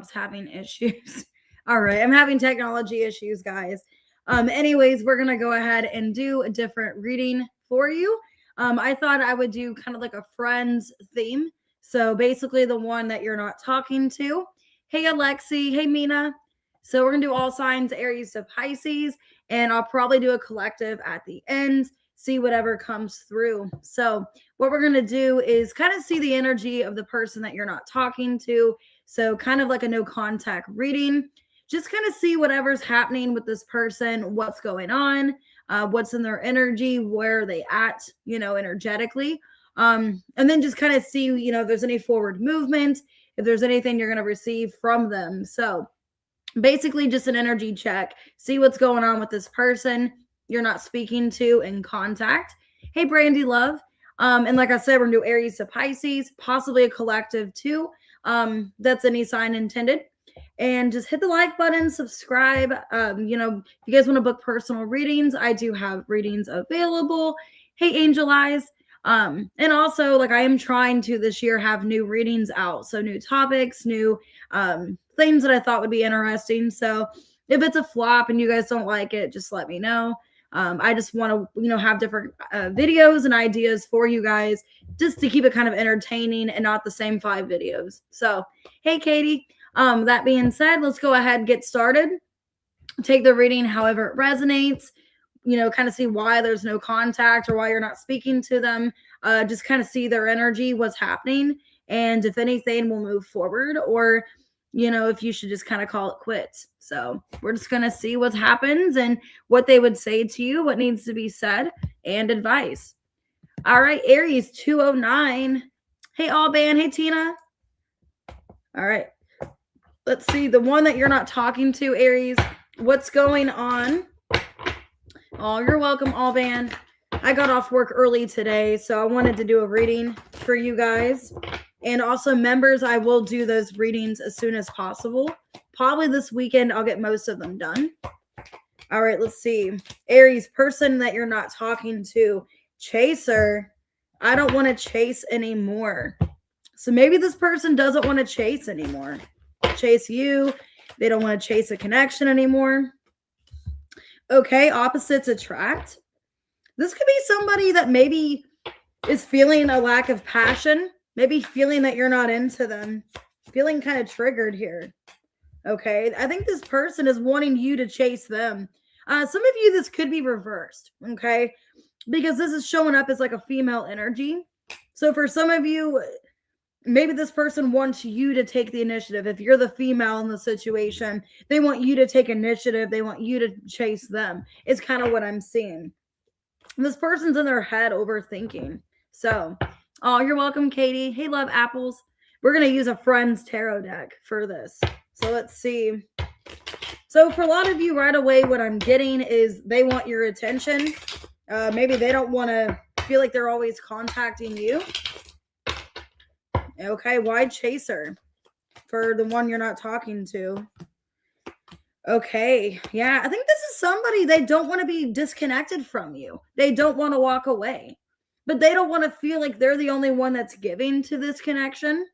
laptop's having issues. All right, I'm having technology issues, guys. Anyways, we're gonna go ahead and do a different reading for you. I thought I would do kind of like a friends theme. So basically the one that you're not talking to. Hey, Alexi. Hey, Mina. So we're going to do all signs, Aries to Pisces, and I'll probably do a collective at the end, see whatever comes through. So what we're going to do is kind of see the energy of the person that you're not talking to. So kind of like a no contact reading. Just kind of see whatever's happening with this person, what's going on, what's in their energy, where are they at, energetically. And then just kind of see, if there's any forward movement, if there's anything you're going to receive from them. So basically just an energy check, see what's going on with this person you're not speaking to in contact. Hey, Brandy love. And like I said, we're going to do Aries to Pisces, possibly a collective too. That's any sign intended. And just hit the like button, subscribe. If you guys want to book personal readings, I do have readings available. Hey, Angel Eyes. And also, I am trying to this year have new readings out. So new topics, new things that I thought would be interesting. So if it's a flop and you guys don't like it, just let me know. I just want to, have different videos and ideas for you guys just to keep it kind of entertaining and not the same 5 videos. So, hey, Katie. That being said, let's go ahead and get started. Take the reading however it resonates. Kind of see why there's no contact or why you're not speaking to them. Just kind of see their energy, what's happening. And if anything, we'll move forward or, if you should just kind of call it quits. So we're just going to see what happens and what they would say to you, what needs to be said, and advice. All right, Aries 209. Hey, Alban. Hey, Tina. All right. Let's see. The one that you're not talking to, Aries. What's going on? Oh, you're welcome, Alban. I got off work early today, so I wanted to do a reading for you guys. And also, members, I will do those readings as soon as possible. Probably this weekend, I'll get most of them done. All right, let's see. Aries, person that you're not talking to. Chaser. I don't want to chase anymore. So maybe this person doesn't want to chase anymore. Chase you. They don't want to chase a connection anymore. Okay, opposites attract. This could be somebody that maybe is feeling a lack of passion, maybe feeling that you're not into them, feeling kind of triggered here. Okay, I think this person is wanting you to chase them. Some of you, this could be reversed, okay, because this is showing up as like a female energy. So for some of you, maybe this person wants you to take the initiative. If you're the female in the situation, they want you to take initiative. They want you to chase them. It's kind of what I'm seeing. This person's in their head overthinking. So, oh, you're welcome, Katie. Hey, love apples. We're going to use a friend's tarot deck for this. So let's see. So for a lot of you right away, what I'm getting is they want your attention. Maybe they don't want to feel like they're always contacting you. Okay, why chaser for the one you're not talking to? Okay, yeah, I think this is somebody, they don't want to be disconnected from you. They don't want to walk away, but they don't want to feel like they're the only one that's giving to this connection.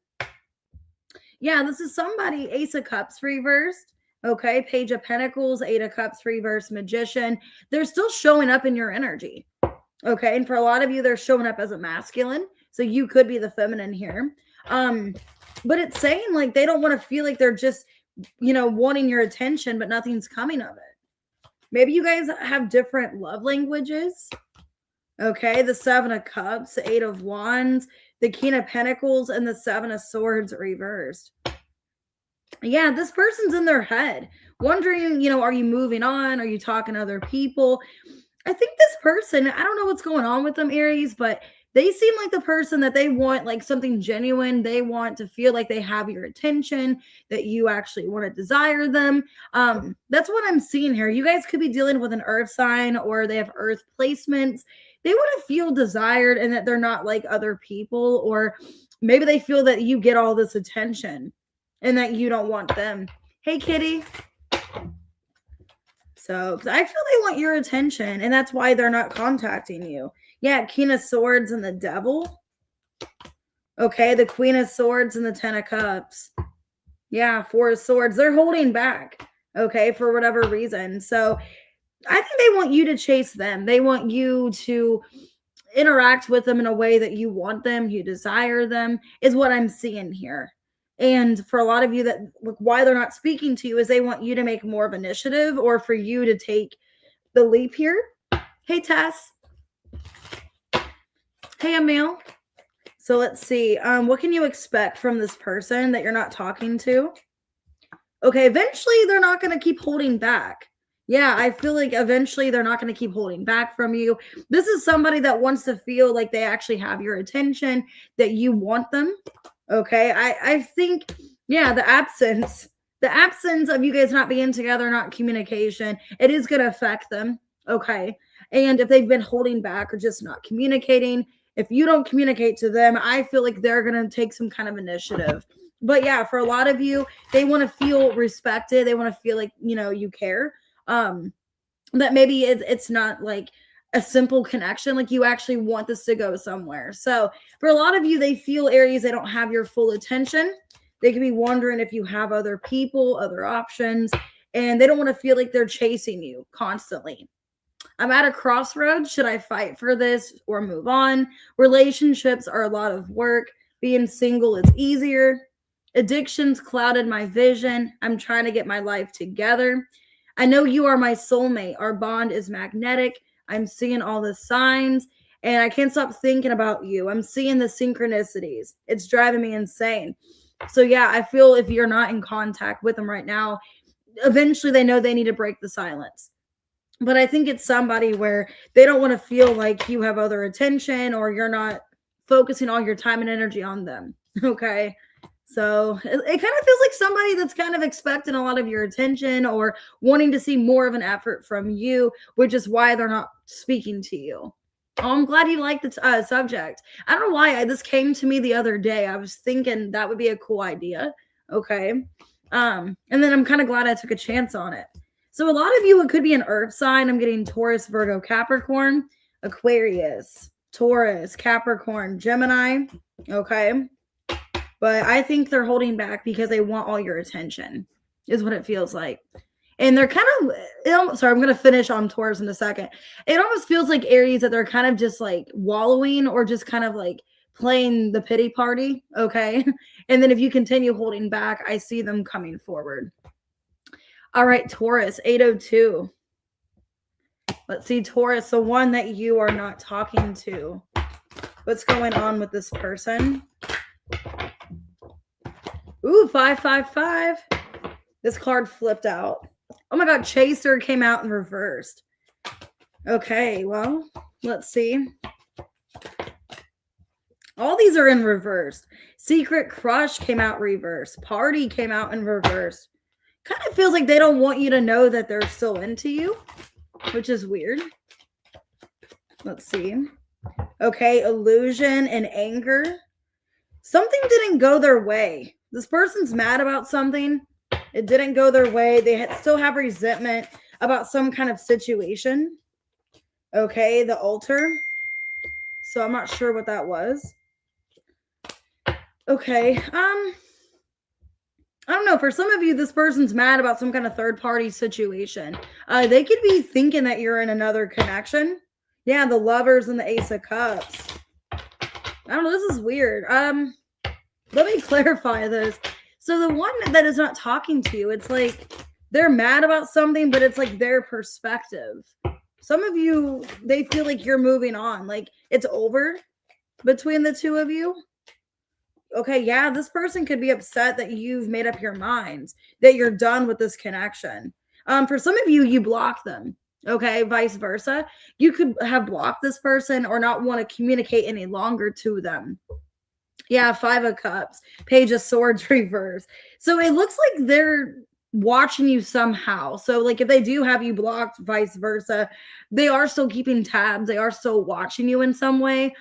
Yeah, this is somebody, Ace of Cups reversed. Okay, Page of Pentacles, 8 of Cups reversed, Magician. They're still showing up in your energy. Okay, and for a lot of you, they're showing up as a masculine. So you could be the feminine here. But it's saying like they don't want to feel like they're just, wanting your attention, but nothing's coming of it. Maybe you guys have different love languages. Okay, the 7 of Cups, 8 of Wands, the King of Pentacles, and the 7 of Swords reversed. Yeah, this person's in their head wondering, are you moving on? Are you talking to other people? I think this person, I don't know what's going on with them, Aries, but they seem like the person that they want like something genuine. They want to feel like they have your attention, that you actually want to desire them. That's what I'm seeing here. You guys could be dealing with an earth sign or they have earth placements. They want to feel desired and that they're not like other people, or maybe they feel that you get all this attention and that you don't want them. Hey, Kitty. So I feel they want your attention and that's why they're not contacting you. Yeah, King of Swords and the Devil. Okay, the Queen of Swords and the 10 of Cups. Yeah, Four of Swords. They're holding back, okay, for whatever reason. So I think they want you to chase them. They want you to interact with them in a way that you want them, you desire them, is what I'm seeing here. And for a lot of you, that look, why they're not speaking to you is they want you to make more of initiative or for you to take the leap here. Hey, Tess. Hey, Emil. So let's see. What can you expect from this person that you're not talking to? Okay, eventually they're not going to keep holding back. Yeah, I feel like eventually they're not going to keep holding back from you. This is somebody that wants to feel like they actually have your attention, that you want them. Okay, I think, yeah, the absence of you guys not being together, not communication, it is going to affect them. Okay, and if they've been holding back or just not communicating, if you don't communicate to them, I feel like they're going to take some kind of initiative. But yeah, for a lot of you, they want to feel respected. They want to feel like, you care. That maybe it's not like a simple connection. Like you actually want this to go somewhere. So for a lot of you, they feel areas they don't have your full attention. They could be wondering if you have other people, other options, and they don't want to feel like they're chasing you constantly. I'm at a crossroads. Should I fight for this or move on? Relationships are a lot of work. Being single is easier. Addictions clouded my vision. I'm trying to get my life together. I know you are my soulmate. Our bond is magnetic. I'm seeing all the signs and I can't stop thinking about you. I'm seeing the synchronicities. It's driving me insane. So yeah, I feel if you're not in contact with them right now, eventually they know they need to break the silence. But I think it's somebody where they don't want to feel like you have other attention or you're not focusing all your time and energy on them. Okay. So it kind of feels like somebody that's kind of expecting a lot of your attention or wanting to see more of an effort from you, which is why they're not speaking to you. Oh, I'm glad you like the subject. I don't know why this came to me the other day. I was thinking that would be a cool idea. Okay. And then I'm kind of glad I took a chance on it. So a lot of you, it could be an earth sign. I'm getting Taurus, Virgo, Capricorn, Aquarius, Taurus, Capricorn, Gemini. Okay. But I think they're holding back because they want all your attention, is what it feels like. And they're kind of, sorry, I'm going to finish on Taurus in a second. It almost feels like Aries that they're kind of just like wallowing or just kind of like playing the pity party. Okay. And then if you continue holding back, I see them coming forward. All right, Taurus, 802. Let's see, Taurus, the one that you are not talking to. What's going on with this person? Ooh, 555. This card flipped out. Oh my God, Chaser came out in reversed. Okay, well, let's see. All these are in reverse. Secret Crush came out reversed. Party came out in reverse. Kind of feels like they don't want you to know that they're still into you, which is weird. Let's see. Okay, Illusion and Anger. Something didn't go their way. This person's mad about something. It didn't go their way. They still have resentment about some kind of situation. Okay, the Altar. So I'm not sure what that was. Okay, I don't know. For some of you, this person's mad about some kind of third-party situation. They could be thinking that you're in another connection. Yeah, the Lovers and the Ace of Cups. I don't know. This is weird. Let me clarify this. So the one that is not talking to you, it's like they're mad about something, but it's like their perspective. Some of you, they feel like you're moving on. Like it's over between the two of you. Okay, yeah, this person could be upset that you've made up your minds, that you're done with this connection. For some of you, you block them. Okay, vice versa. You could have blocked this person or not want to communicate any longer to them. Yeah, 5 of Cups, Page of Swords reverse. So it looks like they're watching you somehow. So like if they do have you blocked, vice versa, they are still keeping tabs. They are still watching you in some way.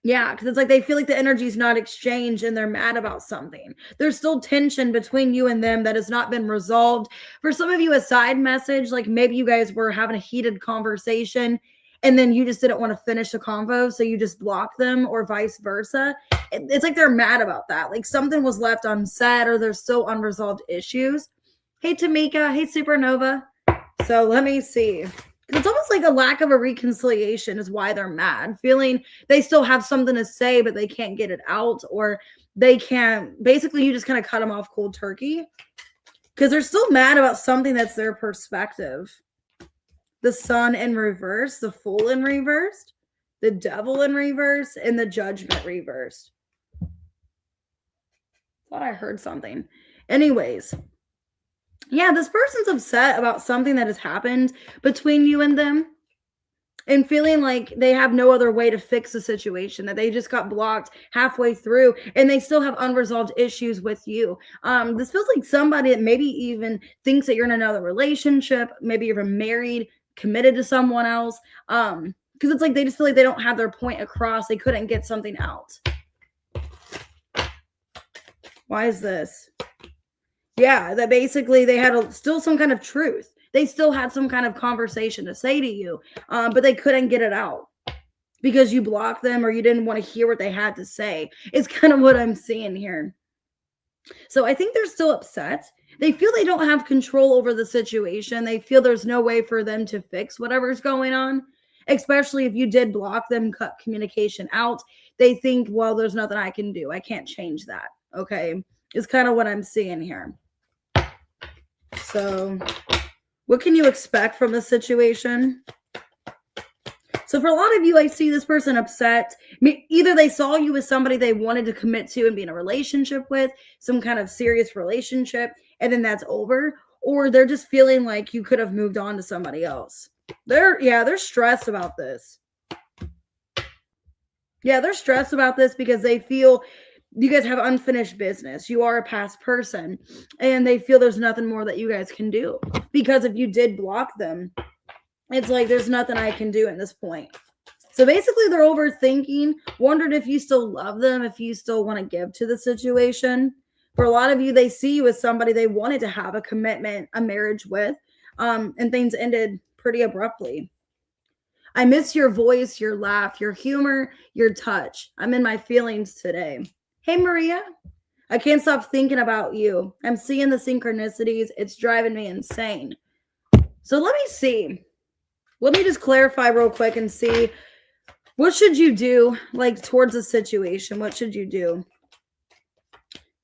Yeah, because it's like they feel like the energy is not exchanged and they're mad about something. There's still tension between you and them that has not been resolved. For some of you, a side message, like maybe you guys were having a heated conversation and then you just didn't want to finish the convo, so you just blocked them, or vice versa. It's like they're mad about that. Like something was left unsaid, or there's still unresolved issues. Hey, Tamika. Hey, Supernova. So let me see. It's almost like a lack of a reconciliation is why they're mad, feeling they still have something to say, but they can't get it out, or they can't. Basically, you just kind of cut them off cold turkey because they're still mad about something that's their perspective. The Sun in reverse, the Fool in reversed, the Devil in reverse, and the Judgment reversed. Thought I heard something. Anyways, yeah, this person's upset about something that has happened between you and them, and feeling like they have no other way to fix the situation, that they just got blocked halfway through and they still have unresolved issues with you. This feels like somebody that maybe even thinks that you're in another relationship, maybe you're married, committed to someone else. Because it's like they just feel like they don't have their point across. They couldn't get something out. Why is this? Yeah, that basically they had still some kind of truth. They still had some kind of conversation to say to you, but they couldn't get it out because you blocked them or you didn't want to hear what they had to say. It's kind of what I'm seeing here. So I think they're still upset. They feel they don't have control over the situation. They feel there's no way for them to fix whatever's going on, especially if you did block them, cut communication out. They think, well, there's nothing I can do. I can't change that. Okay. It's kind of what I'm seeing here. So what can you expect from this situation? So for a lot of you, I see this person upset. Either they saw you as somebody they wanted to commit to and be in a relationship with, some kind of serious relationship, and then that's over, or they're just feeling like you could have moved on to somebody else. They're stressed about this. Yeah, they're stressed about this because they feel you guys have unfinished business. You are a past person, and they feel there's nothing more that you guys can do, because if you did block them, it's like there's nothing I can do at this point. So basically they're overthinking, wondered if you still love them, if you still want to give to the situation. For a lot of you, they see you as somebody they wanted to have a commitment, a marriage with, and things ended pretty abruptly. I miss your voice, your laugh, your humor, your touch. I'm in my feelings today. Hey, Maria. I can't stop thinking about you. I'm seeing the synchronicities. It's driving me insane. So let me see. Let me just clarify real quick and see, what should you do, like, towards the situation? What should you do?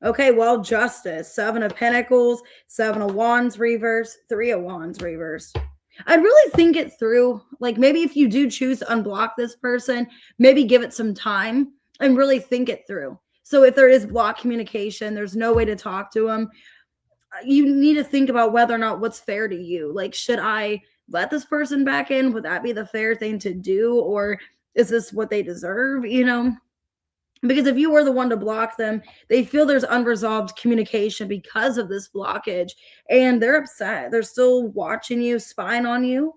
Okay, well, Justice, 7 of Pentacles, 7 of Wands reverse, 3 of Wands reverse. I'd really think it through. Like, maybe if you do choose to unblock this person, maybe give it some time and really think it through. So if there is blocked communication, there's no way to talk to them, you need to think about whether or not what's fair to you. Like, should I let this person back in? Would that be the fair thing to do? Or is this what they deserve? You know, because if you were the one to block them, they feel there's unresolved communication because of this blockage, and they're upset. They're still watching you, spying on you,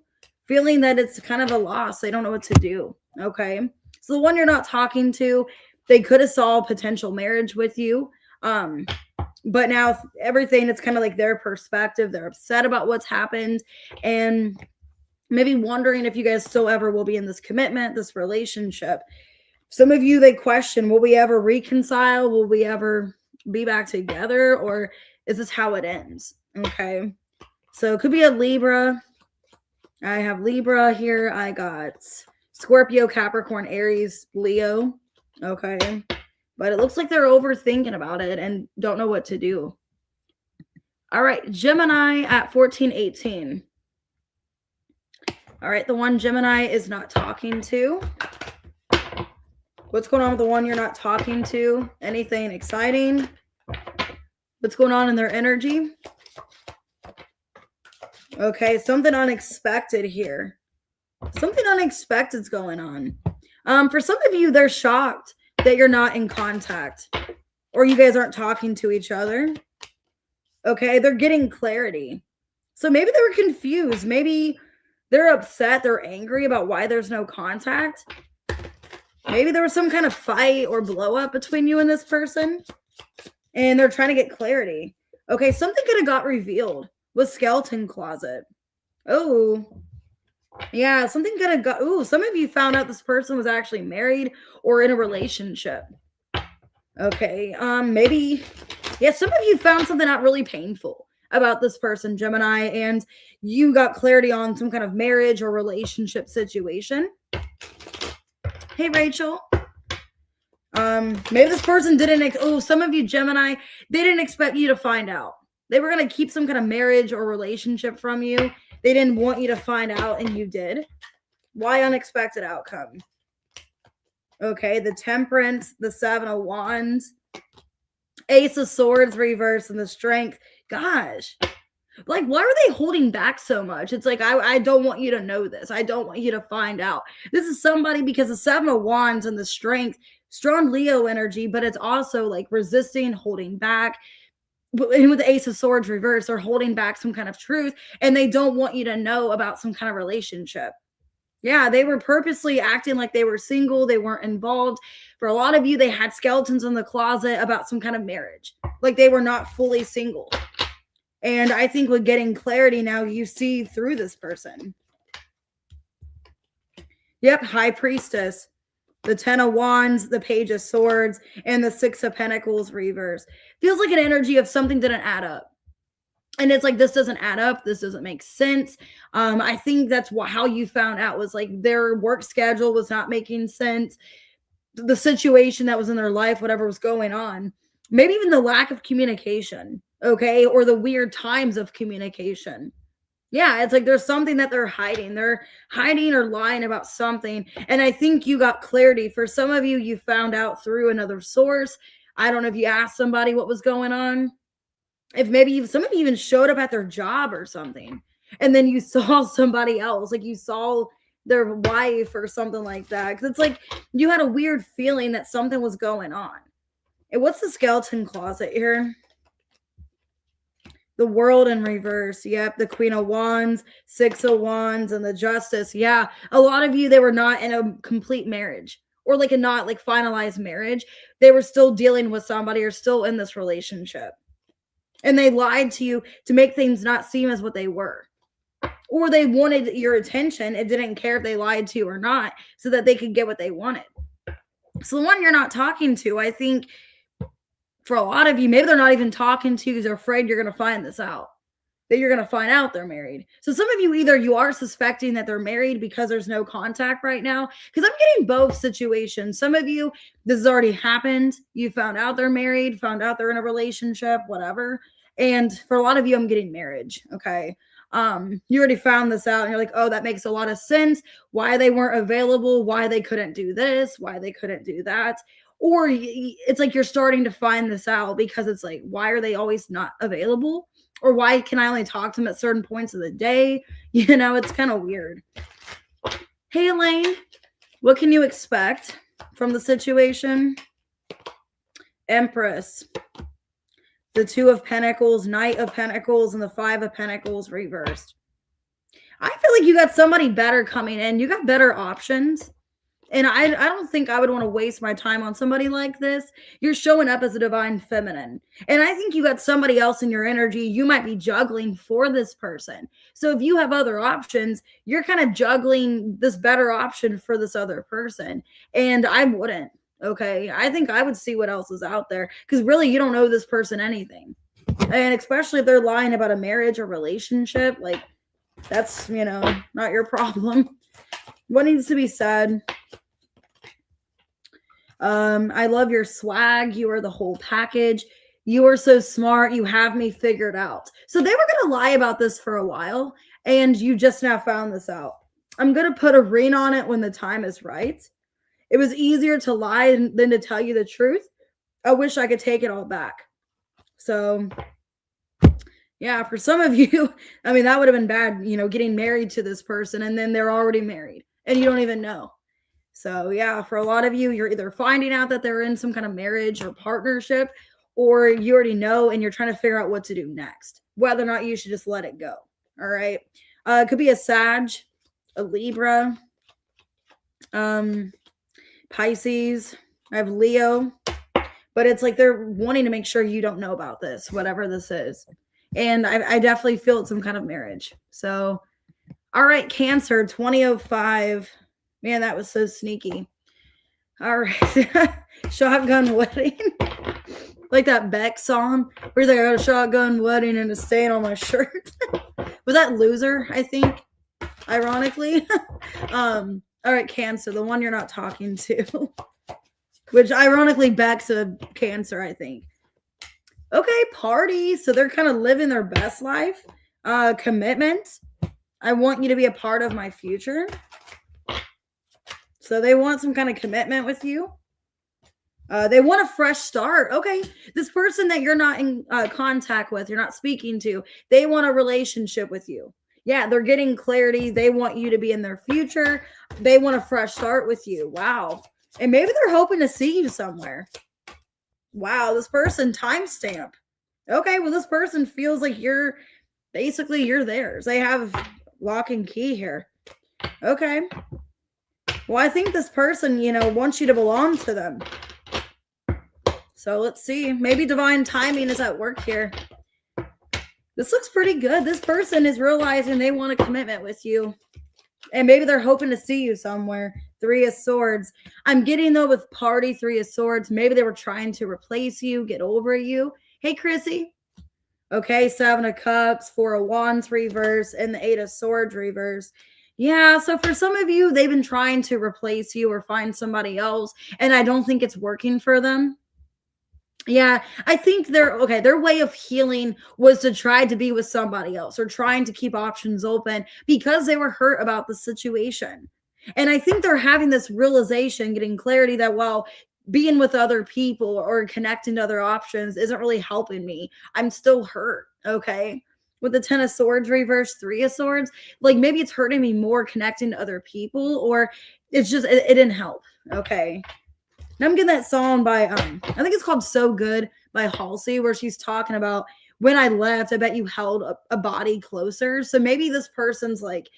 feeling that it's kind of a loss. They don't know what to do. Okay. So the one you're not talking to, they could have saw potential marriage with you. But now everything, it's kind of like their perspective. They're upset about what's happened and maybe wondering if you guys still ever will be in this commitment, this relationship. Some of you, they question, will we ever reconcile? Will we ever be back together? Or is this how it ends? Okay. So it could be a Libra. I have Libra here. I got Scorpio, Capricorn, Aries, Leo. Okay. But it looks like they're overthinking about it and don't know what to do. All right. Gemini at 1418. All right. The one Gemini is not talking to. What's going on with the one you're not talking to? Anything exciting? What's going on in their energy? Okay. Something unexpected here. Something unexpected's going on. For some of you, they're shocked that you're not in contact or you guys aren't talking to each other. Okay, they're getting clarity. So maybe they were confused. Maybe they're upset. They're angry about why there's no contact. Maybe there was some kind of fight or blow up between you and this person, and they're trying to get clarity. Okay, something could have got revealed with Skeleton Closet. Oh, Yeah, something gonna go. Ooh, some of you found out this person was actually married or in a relationship. Okay, maybe, yeah, some of you found something out really painful about this person, Gemini, and you got clarity on some kind of marriage or relationship situation. Hey, Rachel. Maybe this person didn't. Some of you, Gemini, they didn't expect you to find out. They were gonna keep some kind of marriage or relationship from you. They didn't want you to find out, and you did. Why unexpected outcome? Okay, the Temperance, the Seven of Wands, Ace of Swords reverse, and the Strength. Gosh, like, why are they holding back so much? It's like, I don't want you to know this. I don't want you to find out. This is somebody, because the Seven of Wands and the Strength, strong Leo energy, but it's also like resisting, holding back. And with the Ace of Swords reverse, they're holding back some kind of truth, and they don't want you to know about some kind of relationship. Yeah, they were purposely acting like they were single. They weren't involved. For a lot of you, they had skeletons in the closet about some kind of marriage. Like they were not fully single. And I think with getting clarity now, you see through this person. Yep, High Priestess, the Ten of Wands, the Page of Swords, and the Six of Pentacles reverse. Feels like an energy of something didn't add up. And it's like, this doesn't add up. This doesn't make sense. I think that's how you found out, was like their work schedule was not making sense. The situation that was in their life, whatever was going on, maybe even the lack of communication, okay, or the weird times of communication. Yeah, it's like there's something that they're hiding. They're hiding or lying about something. And I think you got clarity. For some of you, you found out through another source. I don't know if you asked somebody what was going on. If maybe some of you even showed up at their job or something, and then you saw somebody else, like you saw their wife or something like that. Because it's like you had a weird feeling that something was going on. And what's the skeleton closet here? The World in reverse. Yep, the Queen of Wands, Six of Wands, and the Justice. Yeah, a lot of you, they were not in a complete marriage, or like a not like finalized marriage. They were still dealing with somebody or still in this relationship. And they lied to you to make things not seem as what they were. Or they wanted your attention and didn't care if they lied to you or not, so that they could get what they wanted. So the one you're not talking to, I think for a lot of you, maybe they're not even talking to you because they're afraid you're going to find this out, that you're going to find out they're married. So some of you, either you are suspecting that they're married because there's no contact right now, because I'm getting both situations. Some of you, this has already happened. You found out they're married, found out they're in a relationship, whatever. And for a lot of you, I'm getting marriage. Okay. You already found this out and you're like, oh, that makes a lot of sense. Why they weren't available, why they couldn't do this, why they couldn't do that. Or it's like you're starting to find this out because it's like, why are they always not available? Or why can I only talk to them at certain points of the day? You know, it's kind of weird. Hey, Elaine, what can you expect from the situation? Empress, the Two of Pentacles, Knight of Pentacles, and the Five of Pentacles reversed. I feel like you got somebody better coming in. You got better options. And I don't think I would want to waste my time on somebody like this. You're showing up as a divine feminine. And I think you got somebody else in your energy you might be juggling for this person. So if you have other options, you're kind of juggling this better option for this other person. And I wouldn't. Okay. I think I would see what else is out there, because really you don't owe this person anything. And especially if they're lying about a marriage or relationship, like that's, you know, not your problem. What needs to be said? I love your swag. You are the whole package. You are so smart. You have me figured out. So they were going to lie about this for a while, and you just now found this out. I'm going to put a ring on it when the time is right. It was easier to lie than to tell you the truth. I wish I could take it all back. So yeah, for some of you, I mean, that would have been bad, you know, getting married to this person and then they're already married and you don't even know. So yeah, for a lot of you, you're either finding out that they're in some kind of marriage or partnership, or you already know and you're trying to figure out what to do next, whether or not you should just let it go. All right. It could be a Sag, a Libra, Pisces. I have Leo, but it's like they're wanting to make sure you don't know about this, whatever this is. And I definitely feel it's some kind of marriage. So All right, Cancer, 2005. Man, that was so sneaky. All right. Shotgun wedding. Like that Beck song where they got a shotgun wedding and a stain on my shirt. Was that Loser, I think? Ironically. All right, Cancer, the one you're not talking to. Which ironically Beck's a Cancer, I think. Okay, party. So they're kind of living their best life. Commitment. I want you to be a part of my future. So they want some kind of commitment with you. They want a fresh start. Okay. This person that you're not in contact with, you're not speaking to, they want a relationship with you. Yeah, they're getting clarity. They want you to be in their future. They want a fresh start with you. Wow. And maybe they're hoping to see you somewhere. Wow, this person timestamp. Okay, well, this person feels like you're theirs. They have lock and key here. Okay. Well, I think this person, wants you to belong to them. So let's see. Maybe divine timing is at work here. This looks pretty good. This person is realizing they want a commitment with you. And maybe they're hoping to see you somewhere. 3 of Swords. I'm getting, though, with party, 3 of Swords. Maybe they were trying to replace you, get over you. Hey, Chrissy. Okay, 7 of Cups, 4 of Wands reverse, and the 8 of Swords reverse. Yeah, so for some of you, they've been trying to replace you or find somebody else, and I don't think it's working for them. Yeah, I think their way of healing was to try to be with somebody else or trying to keep options open because they were hurt about the situation. And I think they're having this realization, getting clarity that, well, being with other people or connecting to other options isn't really helping me. I'm still hurt. Okay. With the 10 of Swords reverse, 3 of Swords, like maybe it's hurting me more connecting to other people, or it's just, it didn't help. Okay. Now I'm getting that song by, I think it's called So Good by Halsey, where she's talking about when I left, I bet you held a body closer. So maybe this person's like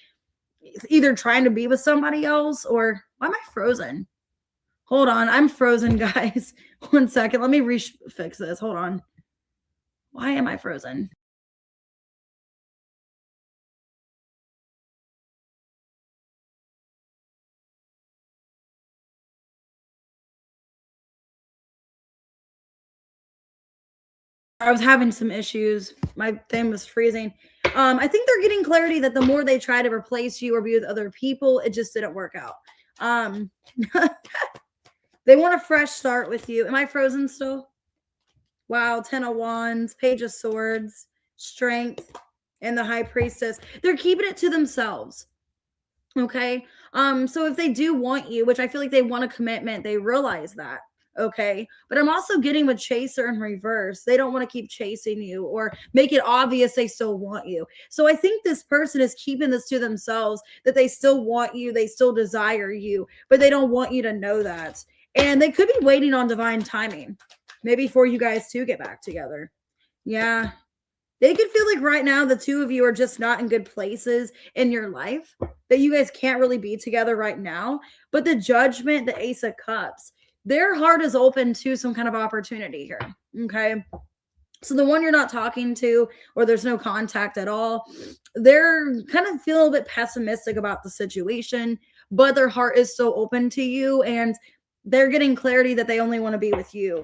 either trying to be with somebody else, or why am I frozen? Hold on. I'm frozen, guys. 1 second. Let me fix this. Hold on. Why am I frozen? I was having some issues. My thing was freezing. I think they're getting clarity that the more they try to replace you or be with other people, it just didn't work out. They want a fresh start with you. Am I frozen still? Wow, 10 of Wands, Page of Swords, Strength, and the High Priestess. They're keeping it to themselves. Okay. So if they do want you, which I feel like they want a commitment, they realize that. Okay. But I'm also getting with Chaser in reverse. They don't want to keep chasing you or make it obvious they still want you. So I think this person is keeping this to themselves, that they still want you, they still desire you, but they don't want you to know that. And they could be waiting on divine timing, maybe for you guys to get back together. Yeah. They could feel like right now the two of you are just not in good places in your life, that you guys can't really be together right now. But the Judgment, the Ace of Cups, their heart is open to some kind of opportunity here. Okay. So the one you're not talking to, or there's no contact at all, they're kind of feeling a bit pessimistic about the situation, but their heart is still open to you, and they're getting clarity that they only want to be with you.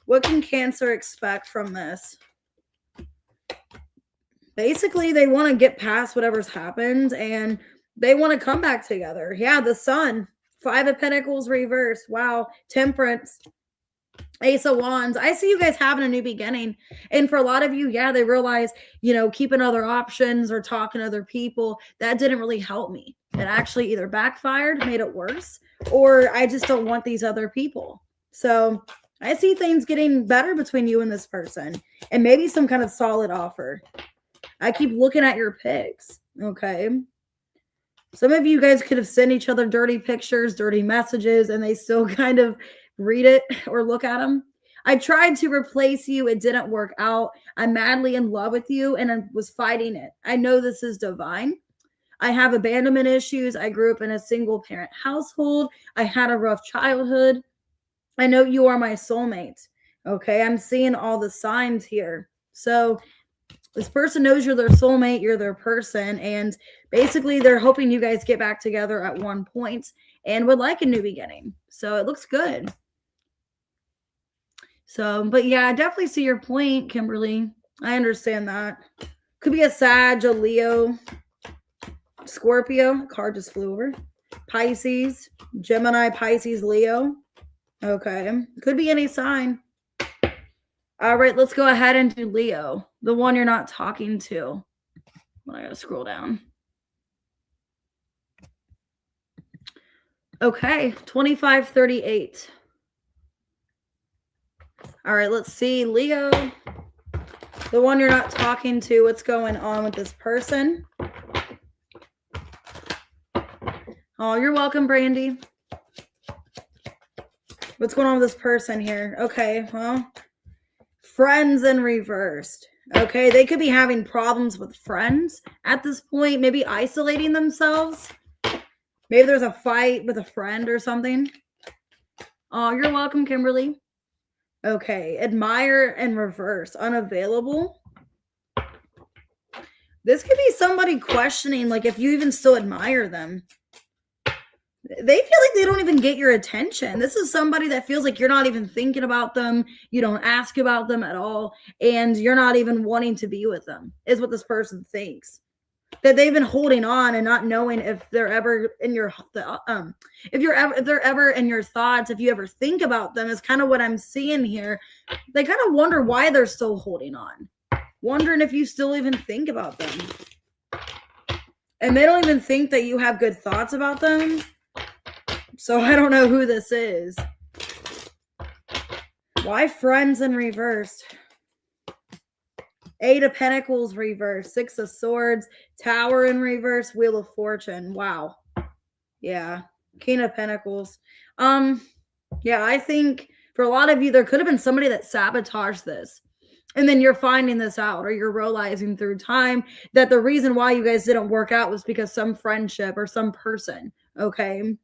What can Cancer expect from this? Basically, they want to get past whatever's happened and they want to come back together. Yeah, the Sun, 5 of Pentacles reverse. Wow. Temperance, Ace of Wands. I see you guys having a new beginning. And for a lot of you, yeah, they realize, keeping other options or talking to other people, that didn't really help me. It actually either backfired, made it worse, or I just don't want these other people. So I see things getting better between you and this person, and maybe some kind of solid offer. I keep looking at your pics. Okay. Some of you guys could have sent each other dirty pictures, dirty messages, and they still kind of read it or look at them. I tried to replace you. It didn't work out. I'm madly in love with you and I was fighting it. I know this is divine. I have abandonment issues. I grew up in a single parent household. I had a rough childhood. I know you are my soulmate. Okay. I'm seeing all the signs here. So This person knows you're their soulmate, you're their person, and basically they're hoping you guys get back together at one point and would like a new beginning. So it looks good. So, but yeah, I definitely see your point, Kimberly. I understand that. Could be a Sag, a Leo, Scorpio. Card just flew over. Pisces, Gemini, Pisces, Leo. Okay. Could be any sign. All right, let's go ahead and do Leo, the one you're not talking to. I gotta scroll down. Okay, 2538. All right, let's see. Leo, the one you're not talking to, what's going on with this person? Oh, you're welcome, Brandy. What's going on with this person here? Okay, well, friends in reversed. Okay, they could be having problems with friends at this point, maybe isolating themselves. Maybe there's a fight with a friend or something. Oh, you're welcome, Kimberly. Okay, admire and reverse, unavailable. This could be somebody questioning, like, if you even still admire them. They feel like they don't even get your attention. This is somebody that feels like you're not even thinking about them. You don't ask about them at all. And you're not even wanting to be with them, is what this person thinks. That they've been holding on and not knowing if they're ever in your if they're ever in your thoughts, if you ever think about them, is kind of what I'm seeing here. They kind of wonder why they're still holding on, wondering if you still even think about them. And they don't even think that you have good thoughts about them. So I don't know who this is. Why friends in reverse? 8 of Pentacles reverse, 6 of Swords, Tower in reverse, Wheel of Fortune. Wow. Yeah. King of Pentacles. Yeah, I think for a lot of you, there could have been somebody that sabotaged this. And then you're finding this out, or you're realizing through time that the reason why you guys didn't work out was because some friendship or some person. Okay.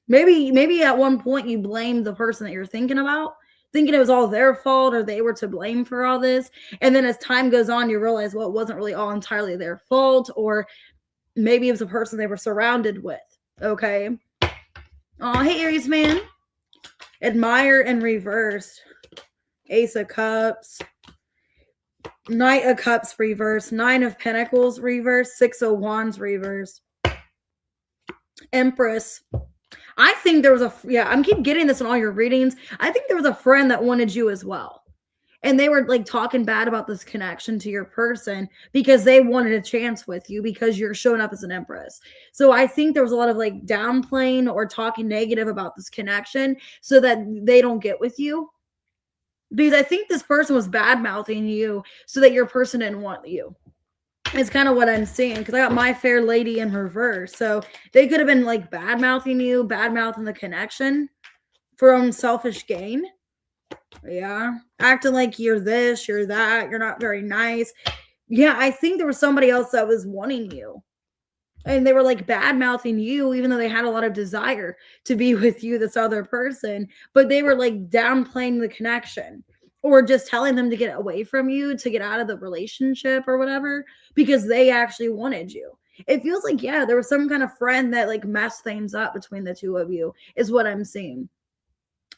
Maybe at one point you blamed the person that you're thinking about, thinking it was all their fault or they were to blame for all this. And then as time goes on, you realize, well, it wasn't really all entirely their fault, or maybe it was a person they were surrounded with. Okay. Oh, hey, Aries man. Admire and reverse. Ace of Cups. Knight of Cups reverse. 9 of Pentacles reverse. 6 of Wands reverse. Empress. I think there was I keep getting this in all your readings. I think there was a friend that wanted you as well. And they were like talking bad about this connection to your person because they wanted a chance with you because you're showing up as an Empress. So I think there was a lot of like downplaying or talking negative about this connection so that they don't get with you. Because I think this person was bad mouthing you so that your person didn't want you. It's kind of what I'm seeing, because I got My Fair Lady in reverse. So they could have been like bad mouthing you, bad mouthing the connection for own selfish gain. Yeah. Acting like you're this, you're that, you're not very nice. Yeah, I think there was somebody else that was wanting you. And they were like bad mouthing you, even though they had a lot of desire to be with you, this other person. But they were like downplaying the connection, or just telling them to get away from you, to get out of the relationship or whatever, because they actually wanted you. It feels like, yeah, there was some kind of friend that like messed things up between the two of you, is what I'm seeing.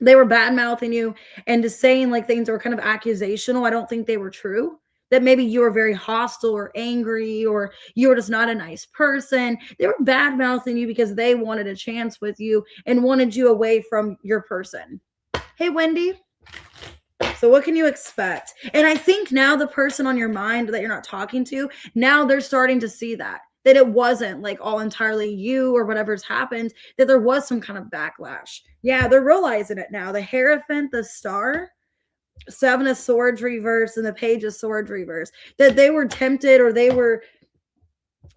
They were bad mouthing you and just saying like things that were kind of accusational. I don't think they were true. That maybe you were very hostile or angry, or you were just not a nice person. They were bad mouthing you because they wanted a chance with you and wanted you away from your person. Hey, Wendy. So what can you expect? And I think now the person on your mind that you're not talking to, now they're starting to see that it wasn't like all entirely you or whatever's happened, that there was some kind of backlash. Yeah, they're realizing it now. The Hierophant, the Star, 7 of Swords reverse, and the Page of Swords reverse, that they were tempted, or they were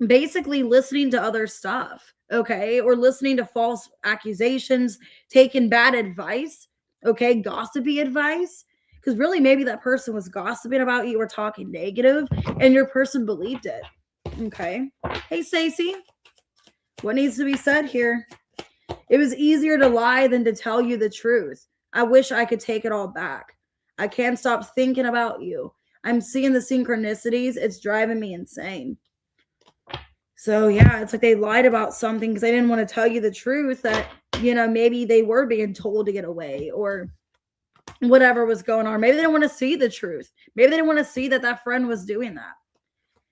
basically listening to other stuff, okay, or listening to false accusations, taking bad advice, okay, gossipy advice. Because really, maybe that person was gossiping about you or talking negative, and your person believed it. Okay. Hey, Stacey. What needs to be said here? It was easier to lie than to tell you the truth. I wish I could take it all back. I can't stop thinking about you. I'm seeing the synchronicities. It's driving me insane. So yeah, it's like they lied about something because they didn't want to tell you the truth that, maybe they were being told to get away or whatever was going on. Maybe they didn't want to see the truth. Maybe they didn't want to see that that friend was doing that.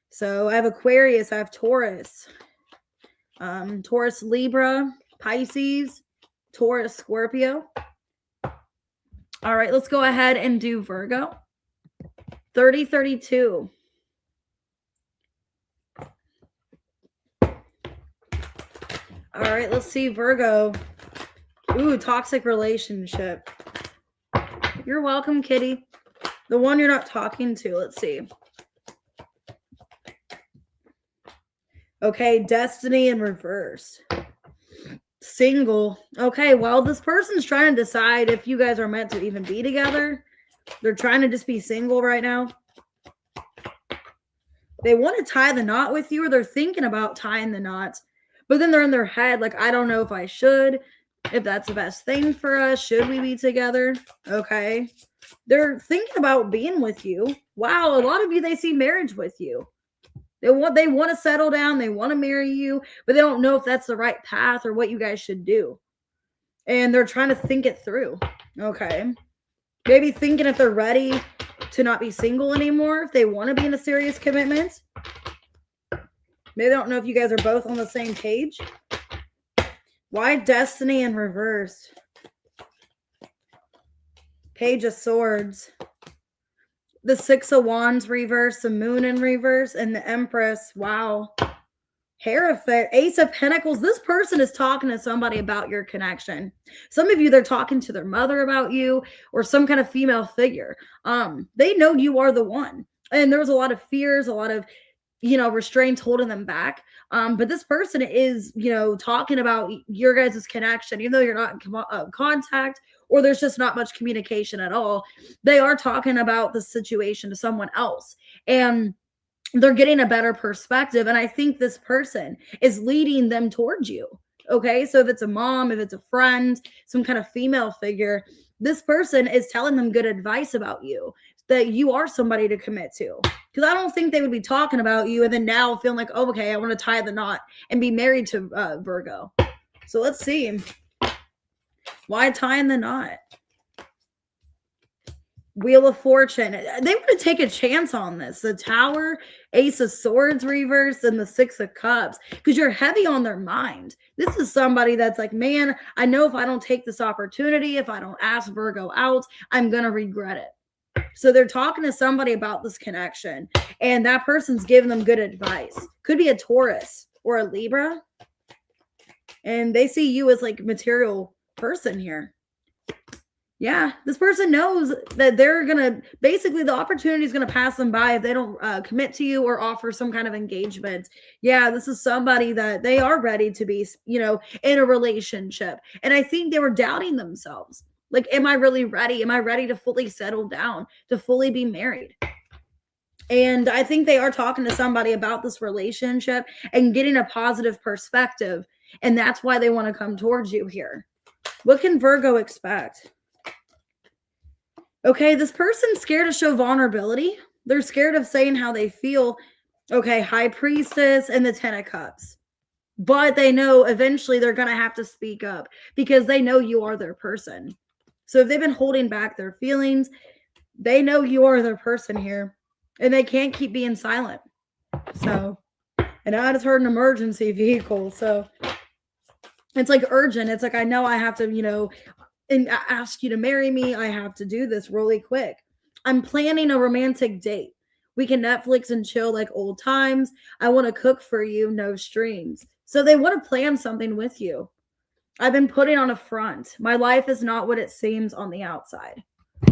So I have Aquarius, I have Taurus, Taurus, Libra, Pisces, Taurus, Scorpio. All right, let's go ahead and do Virgo. 3032. All right, let's see Virgo. Ooh, toxic relationship. You're welcome, Kitty. The one you're not talking to. Let's see. Okay, destiny in reverse. Single. Okay, well, this person's trying to decide if you guys are meant to even be together. They're trying to just be single right now. They want to tie the knot with you, or they're thinking about tying the knots. But then they're in their head like, I don't know if I should, if that's the best thing for us. Should we be together? Okay. They're thinking about being with you. Wow, a lot of you, they see marriage with you. They want to settle down. They want to marry you, but they don't know if that's the right path or what you guys should do. And they're trying to think it through. Okay. Maybe thinking if they're ready to not be single anymore, if they want to be in a serious commitment. Maybe they don't know if you guys are both on the same page. Why destiny in reverse? Page of Swords. The Six of Wands reverse, the Moon in reverse, and the Empress. Wow. Hierophant, Ace of Pentacles. This person is talking to somebody about your connection. Some of you, they're talking to their mother about you or some kind of female figure. They know you are the one. And there was a lot of fears, a lot of restraints holding them back. But this person is, talking about your guys' connection, even though you're not in contact or there's just not much communication at all. They are talking about the situation to someone else and they're getting a better perspective. And I think this person is leading them towards you. Okay. So if it's a mom, if it's a friend, some kind of female figure, this person is telling them good advice about you, that you are somebody to commit to. Because I don't think they would be talking about you and then now feeling like, oh, okay, I want to tie the knot and be married to Virgo. So let's see. Why tying the knot? Wheel of Fortune. They want to take a chance on this. The Tower, Ace of Swords reverse, and the Six of Cups. Because you're heavy on their mind. This is somebody that's like, man, I know if I don't take this opportunity, if I don't ask Virgo out, I'm going to regret it. So they're talking to somebody about this connection. And that person's giving them good advice. Could be a Taurus or a Libra. And they see you as like material person here. Yeah, this person knows that they're going to, basically the opportunity is going to pass them by if they don't commit to you or offer some kind of engagement. Yeah, this is somebody that they are ready to be, in a relationship. And I think they were doubting themselves. Like, am I really ready? Am I ready to fully settle down, to fully be married? And I think they are talking to somebody about this relationship and getting a positive perspective. And that's why they want to come towards you here. What can Virgo expect? Okay, this person's scared to show vulnerability. They're scared of saying how they feel. Okay, High Priestess and the Ten of Cups. But they know eventually they're going to have to speak up because they know you are their person. So if they've been holding back their feelings, they know you are their person here. And they can't keep being silent. So, and I just heard an emergency vehicle. So it's like urgent. It's like, I know I have to, and ask you to marry me. I have to do this really quick. I'm planning a romantic date. We can Netflix and chill like old times. I want to cook for you, no strings. So they want to plan something with you. I've been putting on a front. My life is not what it seems on the outside.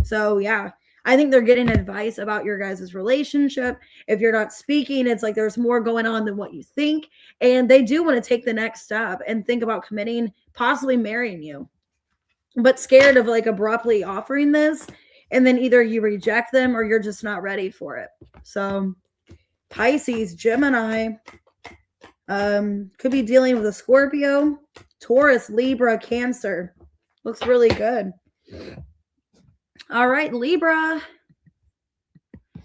So yeah, I think they're getting advice about your guys' relationship. If you're not speaking, it's like there's more going on than what you think. And they do want to take the next step and think about committing, possibly marrying you. But scared of like abruptly offering this, and then either you reject them or you're just not ready for it. So Pisces, Gemini, could be dealing with a Scorpio, Taurus, Libra, Cancer. Looks really good. All right, Libra.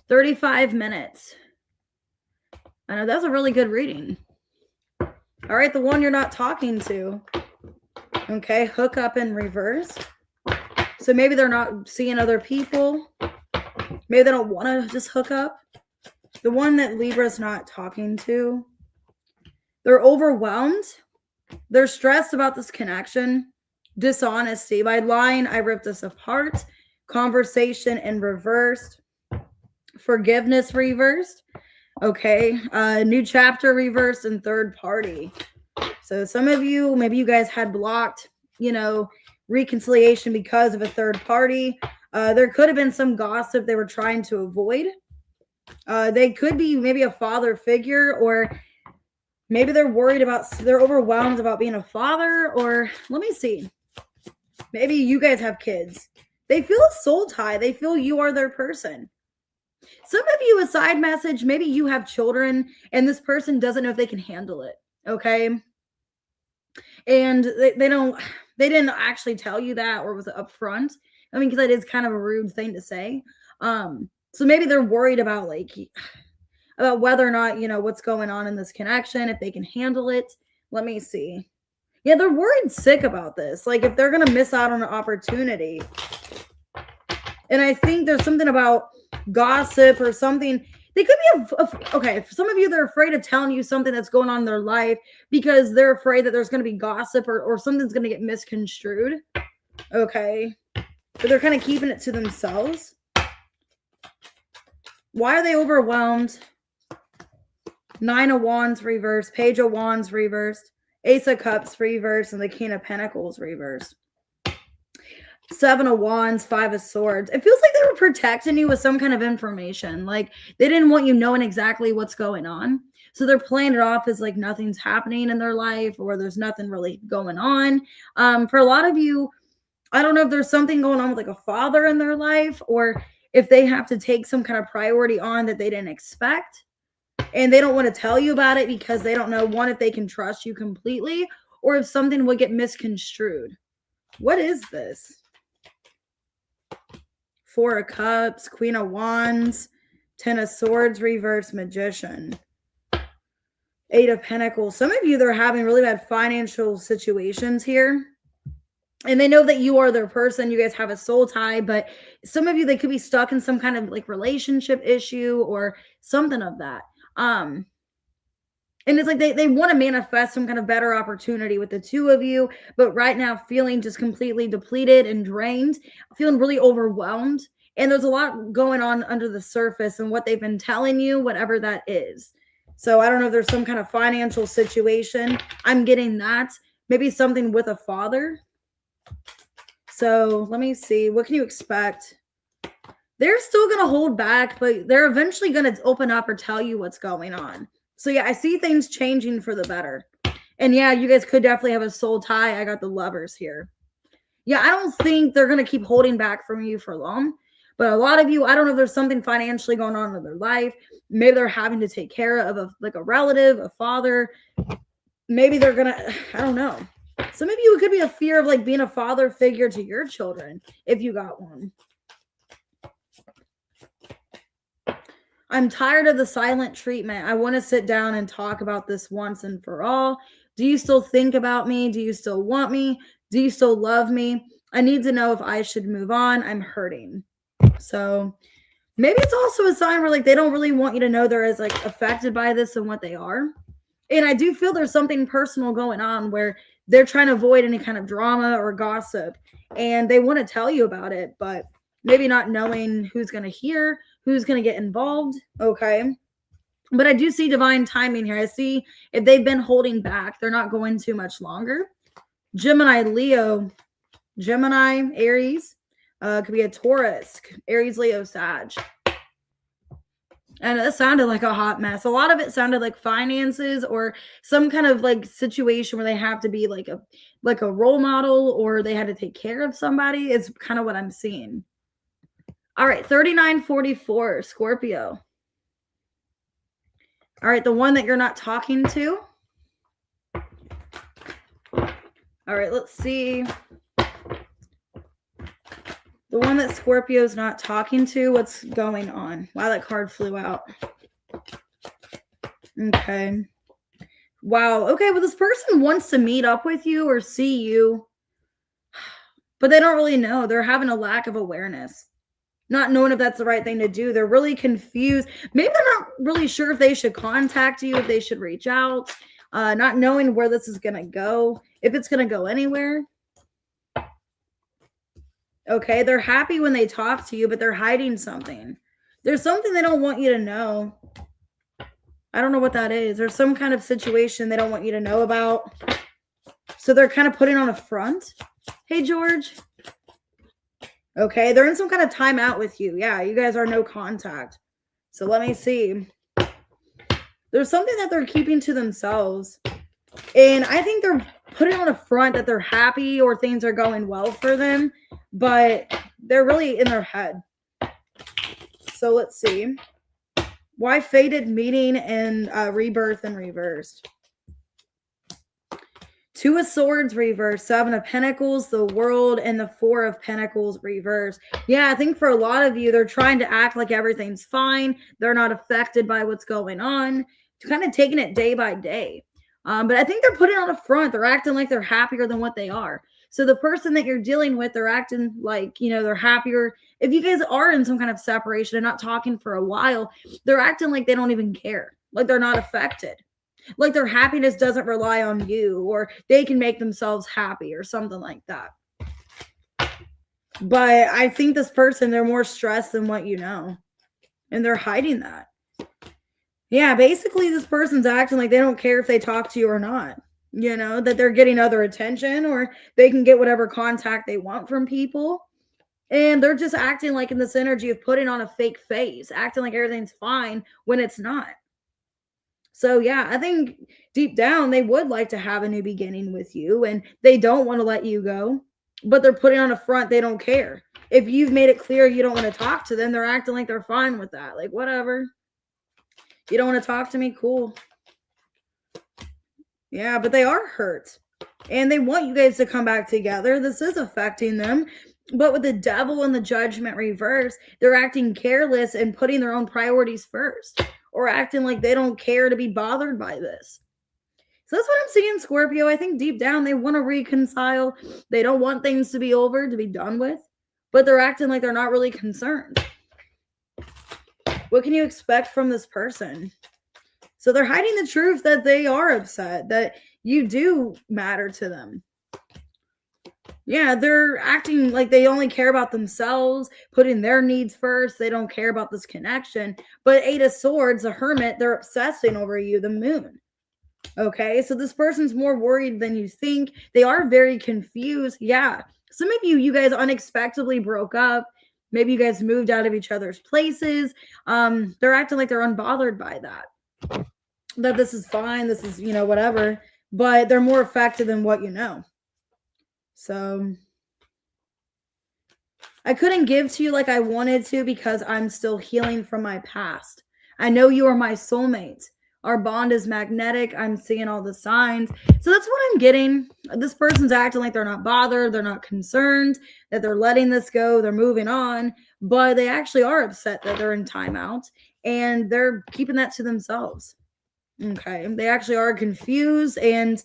35 minutes. I know that's a really good reading. All right, the one you're not talking to. Okay, hook up in reverse. So maybe they're not seeing other people. Maybe they don't want to just hook up. The one that Libra's not talking to. They're overwhelmed. They're stressed about this connection. Dishonesty. By lying, I ripped us apart. Conversation in reversed. Forgiveness reversed. Okay. New chapter reversed and third party. So some of you, maybe you guys had blocked, reconciliation because of a third party. There could have been some gossip they were trying to avoid. They could be maybe a father figure, or maybe they're overwhelmed about being a father, or let me see. Maybe you guys have kids. They feel a soul tie. They feel you are their person. Some of you, a side message, maybe you have children and this person doesn't know if they can handle it. Okay. And they didn't actually tell you that, or was it upfront? I mean, because that is kind of a rude thing to say. So maybe they're worried about about whether or not, what's going on in this connection, if they can handle it. Let me see. Yeah, they're worried sick about this. Like if they're going to miss out on an opportunity. And I think there's something about gossip or something. They could be, okay, for some of you, they're afraid of telling you something that's going on in their life because they're afraid that there's going to be gossip or something's going to get misconstrued. Okay. But they're kind of keeping it to themselves. Why are they overwhelmed? 9 of Wands reversed, Page of Wands reversed, Ace of Cups reversed, and the King of Pentacles reversed. 7 of Wands, 5 of Swords. It feels like they were protecting you with some kind of information. Like they didn't want you knowing exactly what's going on. So they're playing it off as like nothing's happening in their life, or there's nothing really going on. For a lot of you, I don't know if there's something going on with like a father in their life, or if they have to take some kind of priority on that they didn't expect. And they don't want to tell you about it because they don't know, one, if they can trust you completely, or if something would get misconstrued. What is this? 4 of Cups, Queen of Wands, 10 of Swords, reverse, Magician. 8 of Pentacles. Some of you, they're having really bad financial situations here. And they know that you are their person. You guys have a soul tie, but some of you, they could be stuck in some kind of like relationship issue or something of that. And it's like they want to manifest some kind of better opportunity with the two of you, but right now feeling just completely depleted and drained, feeling really overwhelmed. And there's a lot going on under the surface and what they've been telling you, whatever that is. So I don't know if there's some kind of financial situation. I'm getting that. Maybe something with a father. So let me see. What can you expect? They're still going to hold back, but they're eventually going to open up or tell you what's going on. So yeah, I see things changing for the better. And yeah, you guys could definitely have a soul tie. I got the Lovers here. Yeah, I don't think they're going to keep holding back from you for long. But a lot of you, I don't know if there's something financially going on in their life. Maybe they're having to take care of a relative, a father. Maybe they're going to, I don't know. Some of you, it could be a fear of like being a father figure to your children if you got one. I'm tired of the silent treatment. I want to sit down and talk about this once and for all. Do you still think about me? Do you still want me? Do you still love me? I need to know if I should move on. I'm hurting. So maybe it's also a sign where like they don't really want you to know they're as like affected by this and what they are. And I do feel there's something personal going on where they're trying to avoid any kind of drama or gossip. And they want to tell you about it, but maybe not knowing who's going to hear, who's going to get involved. Okay. But I do see divine timing here. I see if they've been holding back, they're not going too much longer. Gemini, Leo, Gemini, Aries, could be a Taurus, Aries, Leo, Sag. And it sounded like a hot mess. A lot of it sounded like finances or some kind of like situation where they have to be like a role model or they had to take care of somebody is kind of what I'm seeing. All right, 3944, Scorpio. All right, the one that you're not talking to. All right, let's see. The The one that Scorpio's not talking to, what's going on? Wow, that card flew out. Okay. Wow. Okay, well, this person wants to meet up with you or see you, but they don't really know. They're having a lack of awareness, not knowing if that's the right thing to do. They're really confused. Maybe they're not really sure if they should contact you, if they should reach out, not knowing where this is going to go, if it's going to go anywhere. Okay, they're happy when they talk to you, but they're hiding something. There's something they don't want you to know. I don't know what that is. There's some kind of situation they don't want you to know about. So they're kind of putting on a front. Hey, George. Okay, they're in some kind of timeout with you. Yeah, you guys are no contact. So let me see. There's something that they're keeping to themselves. And I think they're putting on a front that they're happy or things are going well for them. But they're really in their head. So let's see. Why fated meeting and rebirth and reversed? Two of Swords reversed, Seven of Pentacles, the World, and the Four of Pentacles reversed. Yeah, I think for a lot of you, they're trying to act like everything's fine. They're not affected by what's going on. Kind of taking it day by day. But I think they're putting on a front. They're acting like they're happier than what they are. So the person that you're dealing with, they're acting like, you know, they're happier. If you guys are in some kind of separation and not talking for a while, they're acting like they don't even care. Like they're not affected. Like their happiness doesn't rely on you, or they can make themselves happy or something like that. But I think this person, they're more stressed than what you know. And they're hiding that. Yeah, basically this person's acting like they don't care if they talk to you or not. You know, that they're getting other attention or they can get whatever contact they want from people. And they're just acting like in this energy of putting on a fake face, acting like everything's fine when it's not. So yeah, I think deep down they would like to have a new beginning with you and they don't want to let you go, but they're putting on a front. They don't care. If you've made it clear you don't want to talk to them, they're acting like they're fine with that. Like, whatever. You don't want to talk to me? Cool. Yeah, but they are hurt and they want you guys to come back together. This is affecting them. But with the Devil and the Judgment reverse, they're acting careless and putting their own priorities first, or acting like they don't care to be bothered by this. So that's what I'm seeing, Scorpio. I think deep down they want to reconcile. They don't want things to be over, to be done with, but they're acting like they're not really concerned. What can you expect from this person? So they're hiding the truth that they are upset, that you do matter to them. Yeah, they're acting like they only care about themselves, putting their needs first. They don't care about this connection. But Eight of Swords, the Hermit, they're obsessing over you, the Moon. Okay, so this person's more worried than you think. They are very confused. Yeah, some of you guys unexpectedly broke up. Maybe you guys moved out of each other's places. They're acting like they're unbothered by that. That this is fine. This is, you know, whatever. But they're more affected than what you know. So I couldn't give to you like I wanted to because I'm still healing from my past. I know you are my soulmate. Our bond is magnetic. I'm seeing all the signs. So that's what I'm getting. This person's acting like they're not bothered. They're not concerned, that they're letting this go. They're moving on. But they actually are upset that they're in timeout. And they're keeping that to themselves. Okay. They actually are confused. And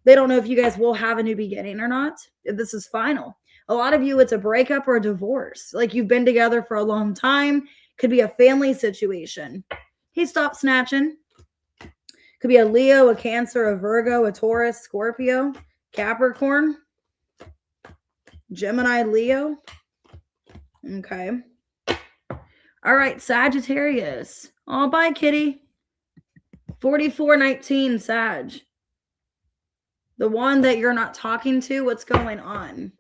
they don't know if you guys will have a new beginning or not. If this is final. A lot of you, it's a breakup or a divorce. Like you've been together for a long time. Could be a family situation. Hey, stop snatching. Could be a Leo, a Cancer, a Virgo, a Taurus, Scorpio, Capricorn, Gemini, Leo. Okay. All right, Sagittarius. Oh, bye, kitty. 4419, Sag. The one that you're not talking to, what's going on?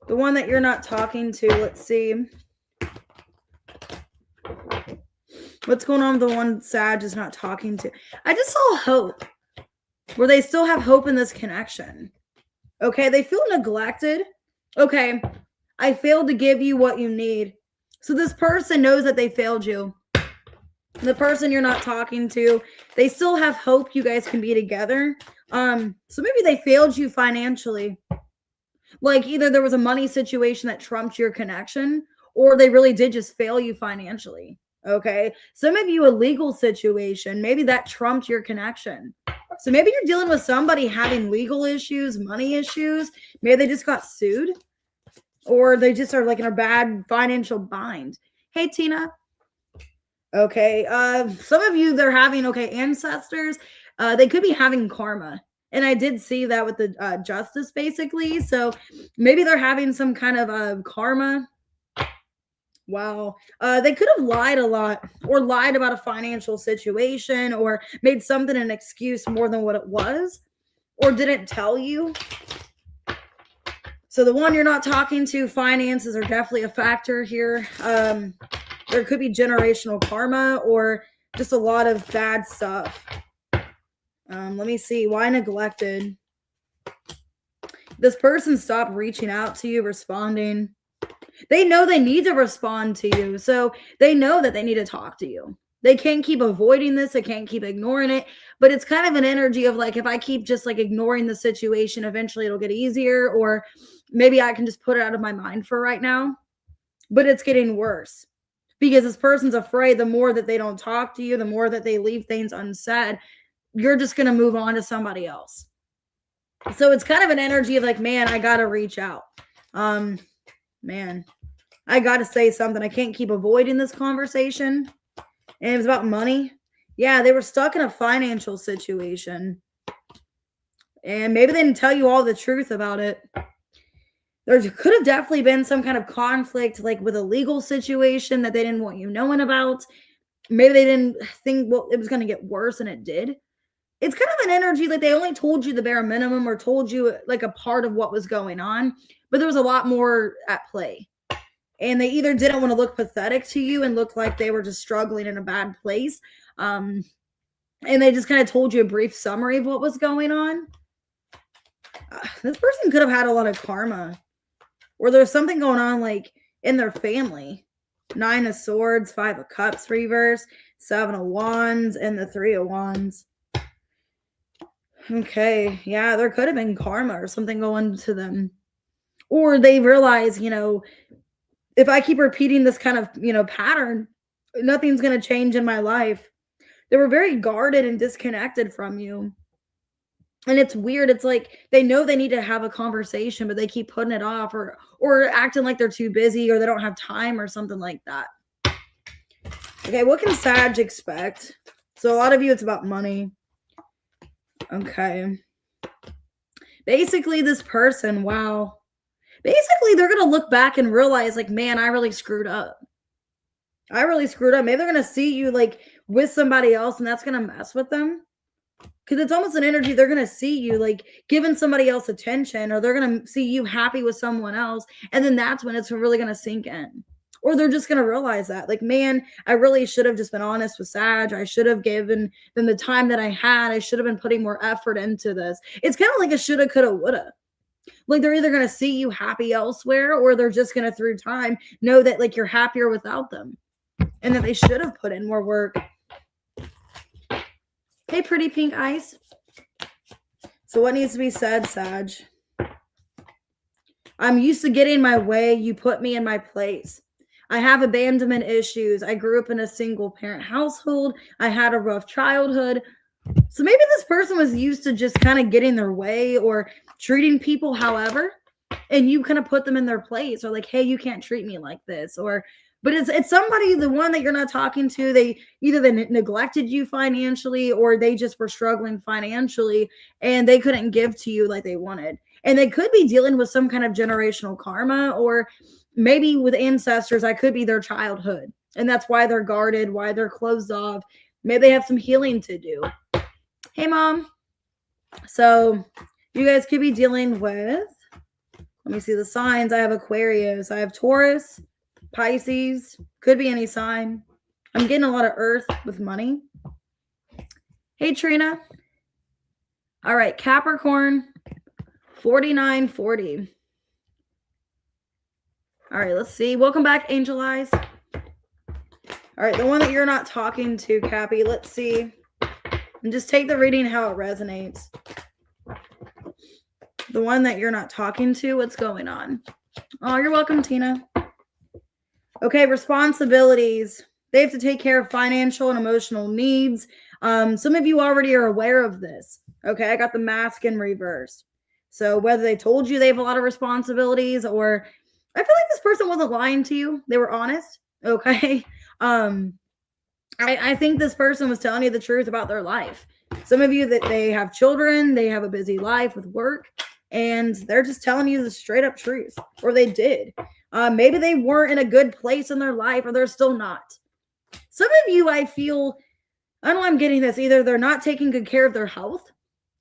The one that you're not talking to, let's see. What's going on with the one Sag is not talking to? I just saw hope. Where they still have hope in this connection. Okay, they feel neglected. Okay, I failed to give you what you need. So this person knows that they failed you. The person you're not talking to, they still have hope you guys can be together. So maybe they failed you financially. Like either there was a money situation that trumped your connection, or they really did just fail you financially. Okay. Some of you, a legal situation, maybe that trumped your connection. So maybe you're dealing with somebody having legal issues, money issues. Maybe they just got sued, or they just are like in a bad financial bind. Hey, Tina. Okay. Some of you, they're having, okay, ancestors. They could be having karma. And I did see that with the justice, basically. So maybe they're having some kind of karma. Wow. They could have lied a lot, or lied about a financial situation, or made something an excuse more than what it was, or didn't tell you. So the one you're not talking to, finances are definitely a factor here. There could be generational karma or just a lot of bad stuff. Let me see. Why neglected? This person stopped reaching out to you, responding. They know they need to respond to you. So they know that they need to talk to you. They can't keep avoiding this. They can't keep ignoring it. But it's kind of an energy of like, if I keep just like ignoring the situation, eventually it'll get easier. Or maybe I can just put it out of my mind for right now. But it's getting worse. Because this person's afraid the more that they don't talk to you, the more that they leave things unsaid, you're just going to move on to somebody else. So it's kind of an energy of like, man, I got to reach out. Man, I got to say something. I can't keep avoiding this conversation. And it was about money. Yeah, they were stuck in a financial situation. And maybe they didn't tell you all the truth about it. There could have definitely been some kind of conflict, like with a legal situation that they didn't want you knowing about. Maybe they didn't think, well, it was going to get worse, and it did. It's kind of an energy like they only told you the bare minimum, or told you like a part of what was going on, but there was a lot more at play. And they either didn't want to look pathetic to you and look like they were just struggling in a bad place. And they just kind of told you a brief summary of what was going on. This person could have had a lot of karma, or there's something going on like in their family. 9 of Swords, 5 of Cups reverse, 7 of Wands, and the 3 of Wands. Okay, yeah, there could have been karma or something going to them. Or they realize, if I keep repeating this kind of, pattern, nothing's going to change in my life. They were very guarded and disconnected from you. And it's weird. It's like they know they need to have a conversation, but they keep putting it off, or acting like they're too busy, or they don't have time, or something like that. Okay, what can Sag expect? So a lot of you, it's about money. Okay. Basically, this person, wow. Basically, they're going to look back and realize, like, man, I really screwed up. Maybe they're going to see you, like, with somebody else, and that's going to mess with them. Because it's almost an energy, they're going to see you, like, giving somebody else attention, or they're going to see you happy with someone else, and then that's when it's really going to sink in. Or they're just going to realize that, like, man, I really should have just been honest with Sag. I should have given them the time that I had. I should have been putting more effort into this. It's kind of like a shoulda, coulda, woulda. Like, they're either going to see you happy elsewhere, or they're just going to, through time, know that, like, you're happier without them, and that they should have put in more work. Hey, pretty pink ice. So what needs to be said, Sag? I'm used to getting my way. You put me in my place. I have abandonment issues. I grew up in a single parent household. I had a rough childhood. So maybe this person was used to just kind of getting their way, or treating people however, and you kind of put them in their place, or like, hey, you can't treat me like this. But it's somebody, the one that you're not talking to, they neglected you financially, or they just were struggling financially and they couldn't give to you like they wanted. And they could be dealing with some kind of generational karma, or maybe with ancestors, that could be their childhood. And that's why they're guarded, why they're closed off. Maybe they have some healing to do. Hey, Mom. So you guys could be dealing with, let me see the signs. I have Aquarius. I have Taurus, Pisces. Could be any sign. I'm getting a lot of earth with money. Hey, Trina. All right, Capricorn, 4940. All right, let's see. Welcome back, Angel Eyes. All right, the one that you're not talking to, Cappy. Let's see. And just take the reading how it resonates. The one that you're not talking to, what's going on? Oh, you're welcome, Tina. Okay, responsibilities. They have to take care of financial and emotional needs. Some of you already are aware of this. Okay, I got the mask in reverse. So whether they told you they have a lot of responsibilities, or I feel like this person wasn't lying to you. They were honest. Okay. I think this person was telling you the truth about their life. Some of you that they have children, they have a busy life with work, and they're just telling you the straight up truth, or they did. Maybe they weren't in a good place in their life, or they're still not. Some of you, I feel, I don't know, I'm getting this. Either they're not taking good care of their health.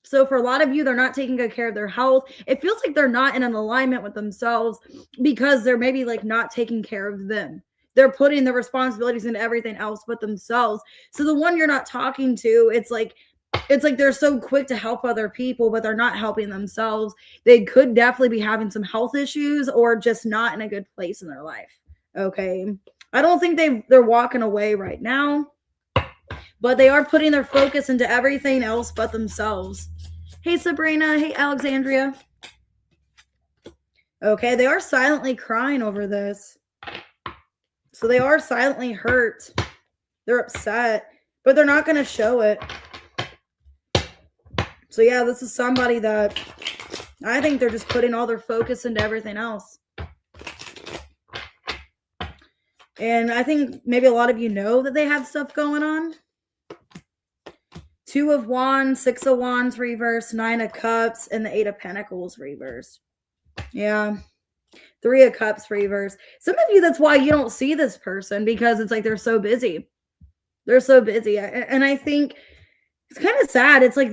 So for a lot of you, they're not taking good care of their health. It feels like they're not in an alignment with themselves because they're maybe like not taking care of them. They're putting the responsibilities into everything else but themselves. So the one you're not talking to, it's like they're so quick to help other people, but they're not helping themselves. They could definitely be having some health issues or just not in a good place in their life. Okay. I don't think they're walking away right now, but they are putting their focus into everything else but themselves. Hey, Sabrina. Hey, Alexandria. Okay. They are silently crying over this. So they are silently hurt. They're upset, but they're not going to show it. So yeah, this is somebody that I think they're just putting all their focus into everything else. And I think maybe a lot of you know that they have stuff going on. 2 of Wands, 6 of Wands reverse, 9 of Cups, and the 8 of Pentacles reverse. Yeah. 3 of Cups reverse. Some of you, that's why you don't see this person, because it's like they're so busy. They're so busy. And I think it's kind of sad. It's like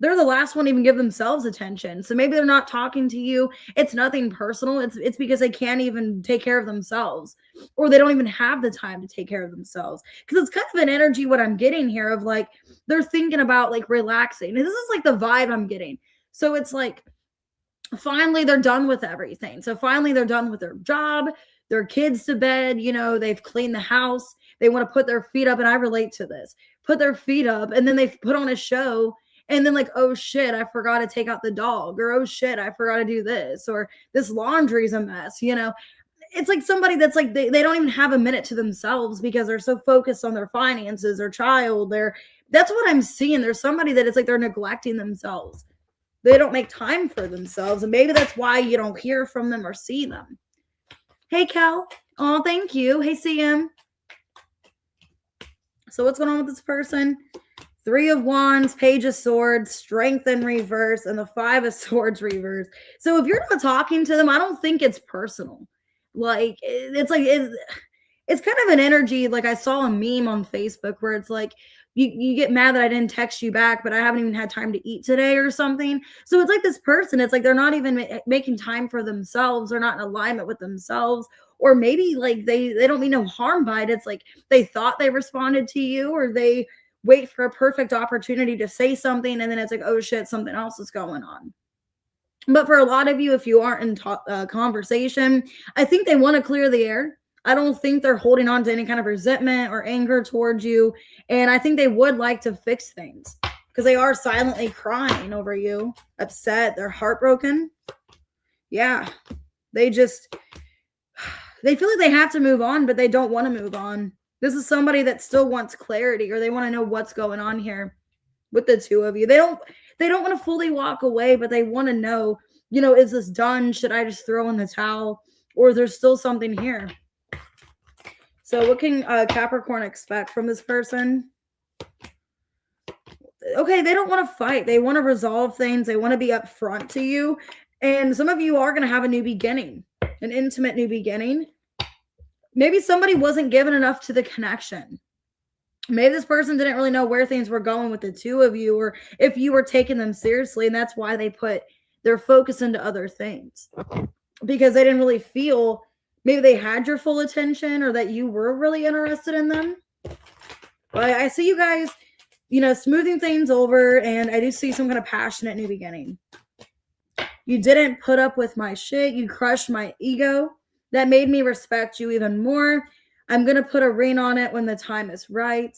they're the last one to even give themselves attention. So maybe they're not talking to you. It's nothing personal. It's because they can't even take care of themselves, or they don't even have the time to take care of themselves. Because it's kind of an energy, what I'm getting here, of like they're thinking about like relaxing. And this is like the vibe I'm getting. So it's like finally they're done with everything. So finally they're done with their job, their kids to bed, you know, they've cleaned the house. They want to put their feet up. And I relate to this. Put their feet up, and then they've put on a show. And then like, oh shit, I forgot to take out the dog, or oh shit, I forgot to do this, or this laundry's a mess. You know, it's like somebody that's like, they don't even have a minute to themselves because they're so focused on their finances, their child. That's what I'm seeing. There's somebody that it's like they're neglecting themselves. They don't make time for themselves. And maybe that's why you don't hear from them or see them. Hey, Cal. Oh, thank you. Hey, CM. So what's going on with this person? 3 of Wands, Page of Swords, Strength in reverse, and the 5 of Swords reverse. So if you're not talking to them, I don't think it's personal. Like, it's kind of an energy. Like I saw a meme on Facebook where it's like, you get mad that I didn't text you back, but I haven't even had time to eat today or something. So it's like this person, it's like they're not even making time for themselves. They're not in alignment with themselves. Or maybe like they don't mean no harm by it. It's like they thought they responded to you, or they wait for a perfect opportunity to say something, and then it's like, oh shit, something else is going on. But for a lot of you, if you aren't in conversation, I think they want to clear the air. I don't think they're holding on to any kind of resentment or anger towards you. And I think they would like to fix things because they are silently crying over you, upset. They're heartbroken. Yeah. They feel like they have to move on, but they don't want to move on. This is somebody that still wants clarity, or they want to know what's going on here with the 2 of you. They don't want to fully walk away, but they want to know, you know, is this done? Should I just throw in the towel, or there's still something here? So what can Capricorn expect from this person? Okay, they don't want to fight. They want to resolve things. They want to be upfront to you. And some of you are going to have a new beginning, an intimate new beginning. Maybe somebody wasn't given enough to the connection. Maybe this person didn't really know where things were going with the 2 of you, or if you were taking them seriously. And that's why they put their focus into other things, because they didn't really feel maybe they had your full attention, or that you were really interested in them. But I see you guys, you know, smoothing things over, and I do see some kind of passionate new beginning. You didn't put up with my shit. You crushed my ego. That made me respect you even more. I'm going to put a ring on it when the time is right.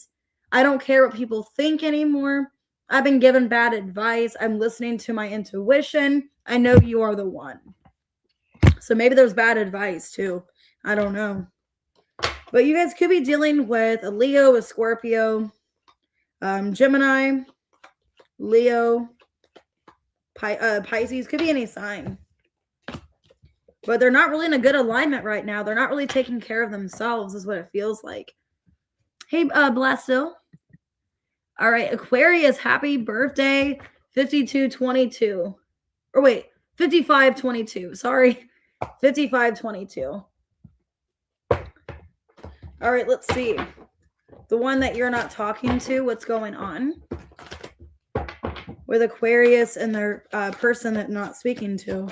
I don't care what people think anymore. I've been given bad advice. I'm listening to my intuition. I know you are the one. So maybe there's bad advice too. I don't know. But you guys could be dealing with a Leo, a Scorpio, Gemini, Leo, Pisces. Could be any sign. But they're not really in a good alignment right now. They're not really taking care of themselves is what it feels like. Hey, Blasto. All right, Aquarius, happy birthday, 5222. Or wait, 5522. Sorry, 5522. All right, let's see. The one that you're not talking to, what's going on with Aquarius and their person that not speaking to?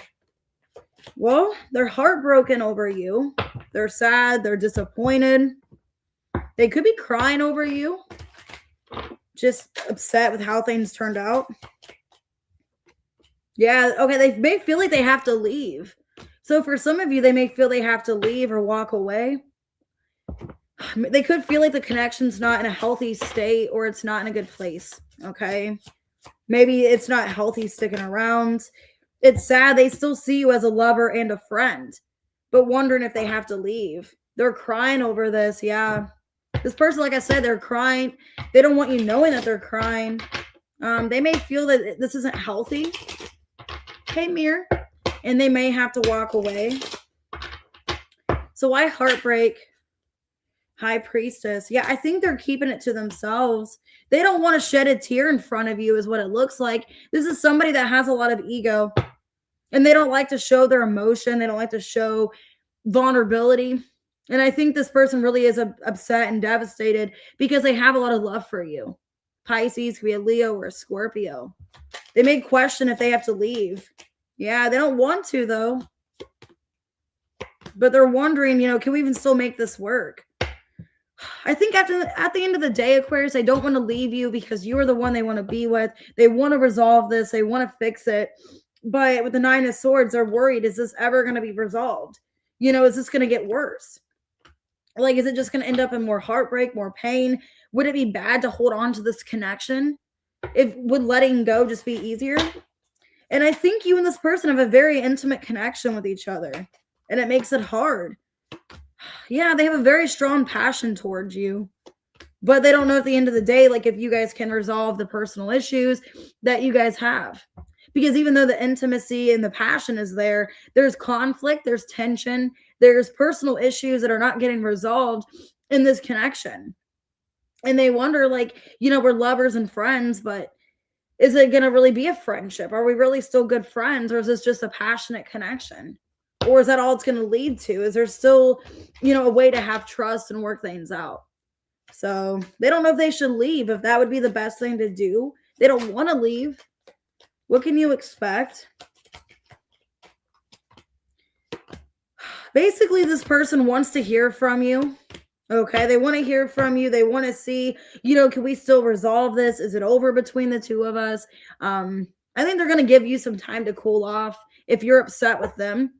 Well, they're heartbroken over you. They're sad. They're disappointed. They could be crying over you. Just upset with how things turned out. Yeah, okay, they may feel like they have to leave. So for some of you, they may feel they have to leave or walk away. They could feel like the connection's not in a healthy state or it's not in a good place, okay? Maybe it's not healthy sticking around. It's sad they still see you as a lover and a friend, but wondering if they have to leave. They're crying over this, yeah. This person, like I said, they're crying. They don't want you knowing that they're crying. They may feel that this isn't healthy. Hey, Mirror. And they may have to walk away. So why heartbreak? High Priestess. Yeah, I think they're keeping it to themselves. They don't want to shed a tear in front of you is what it looks like. This is somebody that has a lot of ego. And they don't like to show their emotion. They don't like to show vulnerability. And I think this person really is upset and devastated because they have a lot of love for you. Pisces could be a Leo or a Scorpio. They may question if they have to leave. Yeah, they don't want to, though. But they're wondering, can we even still make this work? I think at the end of the day, Aquarius, they don't want to leave you because you're the one they want to be with. They want to resolve this. They want to fix it. But with the Nine of Swords, they're worried, is this ever going to be resolved? Is this going to get worse? Like, is it just going to end up in more heartbreak, more pain? Would it be bad to hold on to this connection? Would letting go just be easier? And I think you and this person have a very intimate connection with each other. And it makes it hard. Yeah, they have a very strong passion towards you. But they don't know at the end of the day, like, if you guys can resolve the personal issues that you guys have. Because even though the intimacy and the passion is there, there's conflict, there's tension, there's personal issues that are not getting resolved in this connection. And they wonder, like, we're lovers and friends, but is it going to really be a friendship? Are we really still good friends? Or is this just a passionate connection? Or is that all it's going to lead to? Is there still, a way to have trust and work things out? So they don't know if they should leave, if that would be the best thing to do. They don't want to leave. What can you expect? Basically, this person wants to hear from you. Okay, they want to hear from you. They want to see, can we still resolve this? Is it over between the two of us? I think they're going to give you some time to cool off if you're upset with them.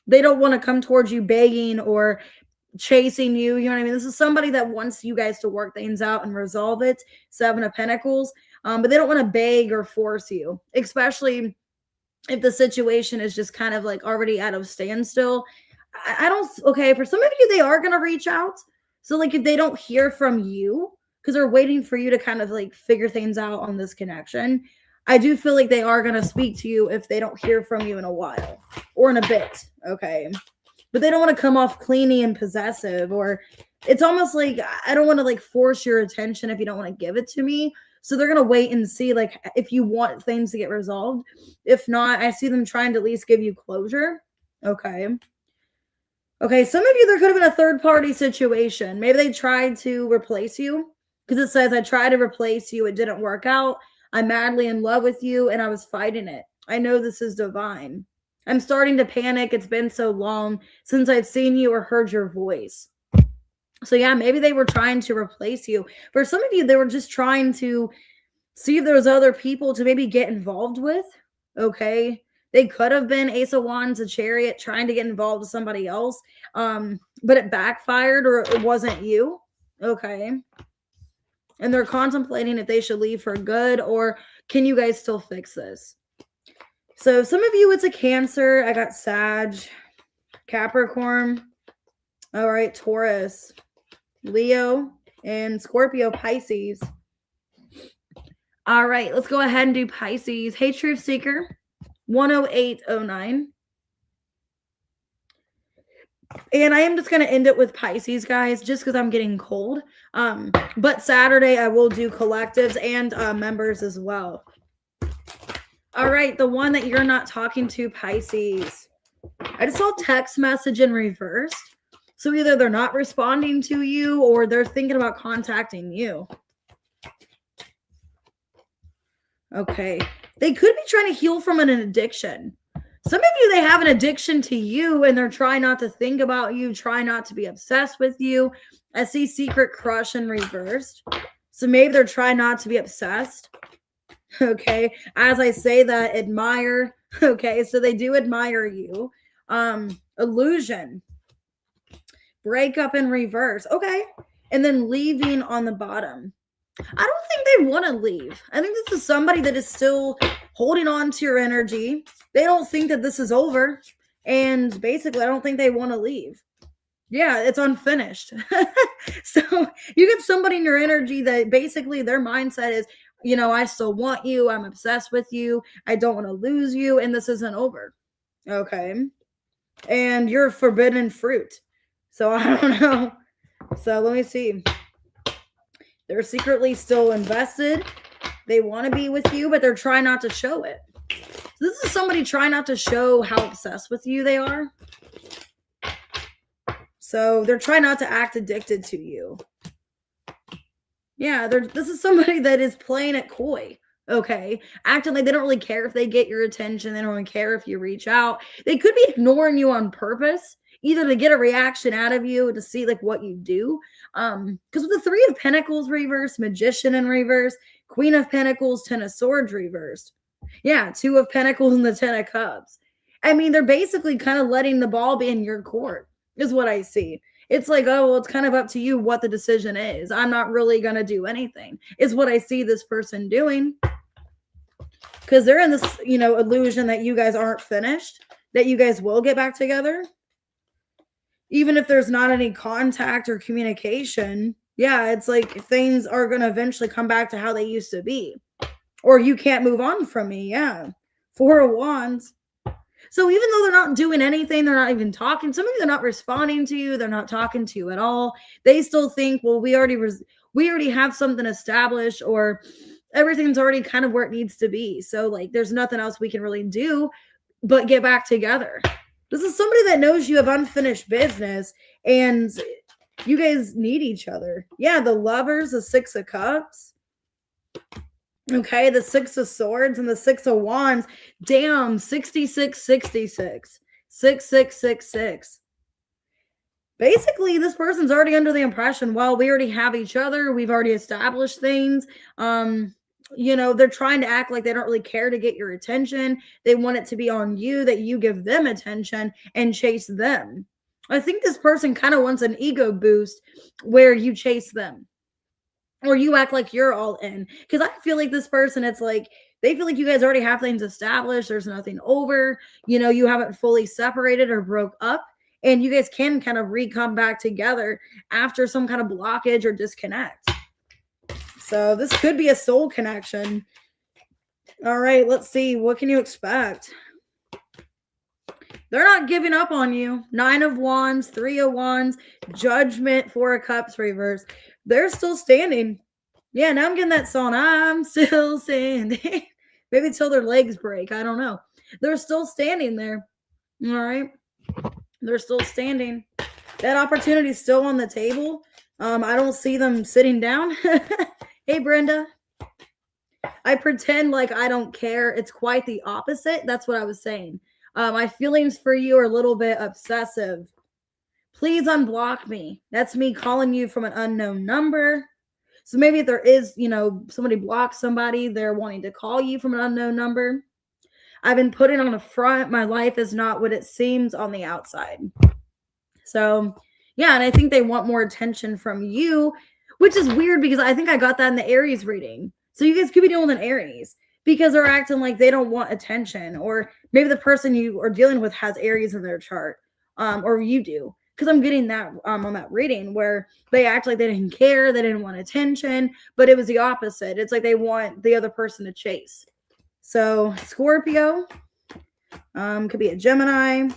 They don't want to come towards you begging or chasing you. You know what I mean? This is somebody that wants you guys to work things out and resolve it. Seven of Pentacles. But they don't want to beg or force you, especially if the situation is just kind of like already out of standstill. Okay, for some of you, they are going to reach out. So like if they don't hear from you, because they're waiting for you to kind of like figure things out on this connection, I do feel like they are going to speak to you if they don't hear from you in a while or in a bit. Okay. But they don't want to come off clingy and possessive, or it's almost like I don't want to like force your attention if you don't want to give it to me. So they're going to wait and see like if you want things to get resolved. If not, I see them trying to at least give you closure. Okay. Okay, some of you, there could have been a third-party situation. Maybe they tried to replace you because it says, I tried to replace you. It didn't work out. I'm madly in love with you, and I was fighting it. I know this is divine. I'm starting to panic. It's been so long since I've seen you or heard your voice. So, yeah, maybe they were trying to replace you. For some of you, they were just trying to see if there was other people to maybe get involved with. Okay. They could have been Ace of Wands, a Chariot, trying to get involved with somebody else, but it backfired or it wasn't you. Okay. And they're contemplating if they should leave for good or can you guys still fix this? So some of you, it's a Cancer. I got Sag, Capricorn. All right, Taurus, Leo, and Scorpio, Pisces. All right, let's go ahead and do Pisces. Hey, Truth Seeker, 10809. And I am just going to end it with Pisces, guys, just because I'm getting cold. But Saturday, I will do collectives and members as well. All right, the one that you're not talking to, Pisces. I just saw text message in reverse. So either they're not responding to you or they're thinking about contacting you. Okay. They could be trying to heal from an addiction. Some of you, they have an addiction to you and they're trying not to think about you, try not to be obsessed with you. I see secret crush in reversed. So maybe they're trying not to be obsessed. Okay. As I say that, admire. Okay. So they do admire you. Illusion. Breakup in reverse. Okay. And then leaving on the bottom. I don't think they want to leave. I think this is somebody that is still holding on to your energy. They don't think that this is over. And basically, I don't think they want to leave. Yeah, it's unfinished. So you get somebody in your energy that basically their mindset is, you know, I still want you. I'm obsessed with you. I don't want to lose you. And this isn't over. Okay. And you're forbidden fruit. So I don't know. So let me see. They're secretly still invested. They want to be with you, but they're trying not to show it. This is somebody trying not to show how obsessed with you they are. So they're trying not to act addicted to you. Yeah, this is somebody that is playing it coy. Okay. Acting like they don't really care if they get your attention. They don't really care if you reach out. They could be ignoring you on purpose, either to get a reaction out of you, to see like what you do. Because with the Three of Pentacles reversed, Magician in reverse, Queen of Pentacles, Ten of Swords reversed. Yeah, Two of Pentacles and the Ten of Cups. I mean, they're basically kind of letting the ball be in your court, is what I see. It's like, oh, well, it's kind of up to you what the decision is. I'm not really going to do anything, is what I see this person doing. Because they're in this, you know, illusion that you guys aren't finished, that you guys will get back together. Even if there's not any contact or communication, yeah, it's like things are going to eventually come back to how they used to be. Or you can't move on from me, yeah. Four of Wands. So even though they're not doing anything, they're not even talking, some of you are not responding to you, they're not talking to you at all. They still think, well, we already have something established, or everything's already kind of where it needs to be. So like there's nothing else we can really do but get back together. This is somebody that knows you have unfinished business and you guys need each other. Yeah, the Lovers, the Six of Cups. Okay, the Six of Swords and the Six of Wands. Damn, 6666. 6666. Basically, this person's already under the impression, well, we already have each other. We've already established things. You know, they're trying to act like they don't really care to get your attention. They want it to be on you, that you give them attention and chase them. I think this person kind of wants an ego boost where you chase them. Or you act like you're all in. Because I feel like this person, it's like, they feel like you guys already have things established. There's nothing over. You know, you haven't fully separated or broke up. And you guys can kind of come back together after some kind of blockage or disconnect. So this could be a soul connection. All right, let's see. What can you expect? They're not giving up on you. Nine of Wands, Three of Wands, Judgment, Four of Cups reverse. They're still standing. Yeah, now I'm getting that song. I'm still standing. Maybe until their legs break. I don't know. They're still standing there. All right. They're still standing. That opportunity is still on the table. I don't see them sitting down. Hey, Brenda. I pretend like I don't care. It's quite the opposite. That's what I was saying. My feelings for you are a little bit obsessive. Please unblock me. That's me calling you from an unknown number. So maybe if there is, you know, somebody blocks somebody, they're wanting to call you from an unknown number. I've been putting on a front. My life is not what it seems on the outside. So, yeah, and I think they want more attention from you, which is weird because I think I got that in the Aries reading. So you guys could be dealing with an Aries. because they're acting like they don't want attention, or maybe the person you are dealing with has Aries in their chart, or you do. Because I'm getting that on that reading where they act like they didn't care, they didn't want attention, but it was the opposite. It's like they want the other person to chase. So Scorpio, could be a Gemini,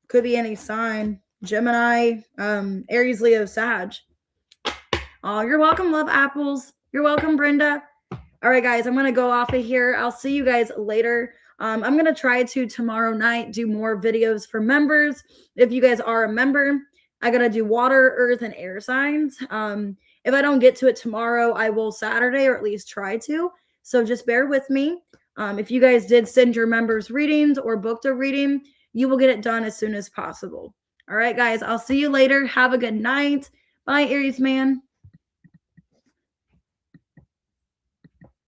could be any sign. Gemini, Aries, Leo, Sag. Oh, you're welcome, Love Apples. You're welcome, Brenda. All right, guys, I'm going to go off of here. I'll see you guys later. I'm going to try to tomorrow night do more videos for members. If you guys are a member, I got to do water, earth, and air signs. If I don't get to it tomorrow, I will Saturday, or at least try to. So just bear with me. If you guys did send your members readings or booked a reading, you will get it done as soon as possible. All right, guys, I'll see you later. Have a good night. Bye, Aries man.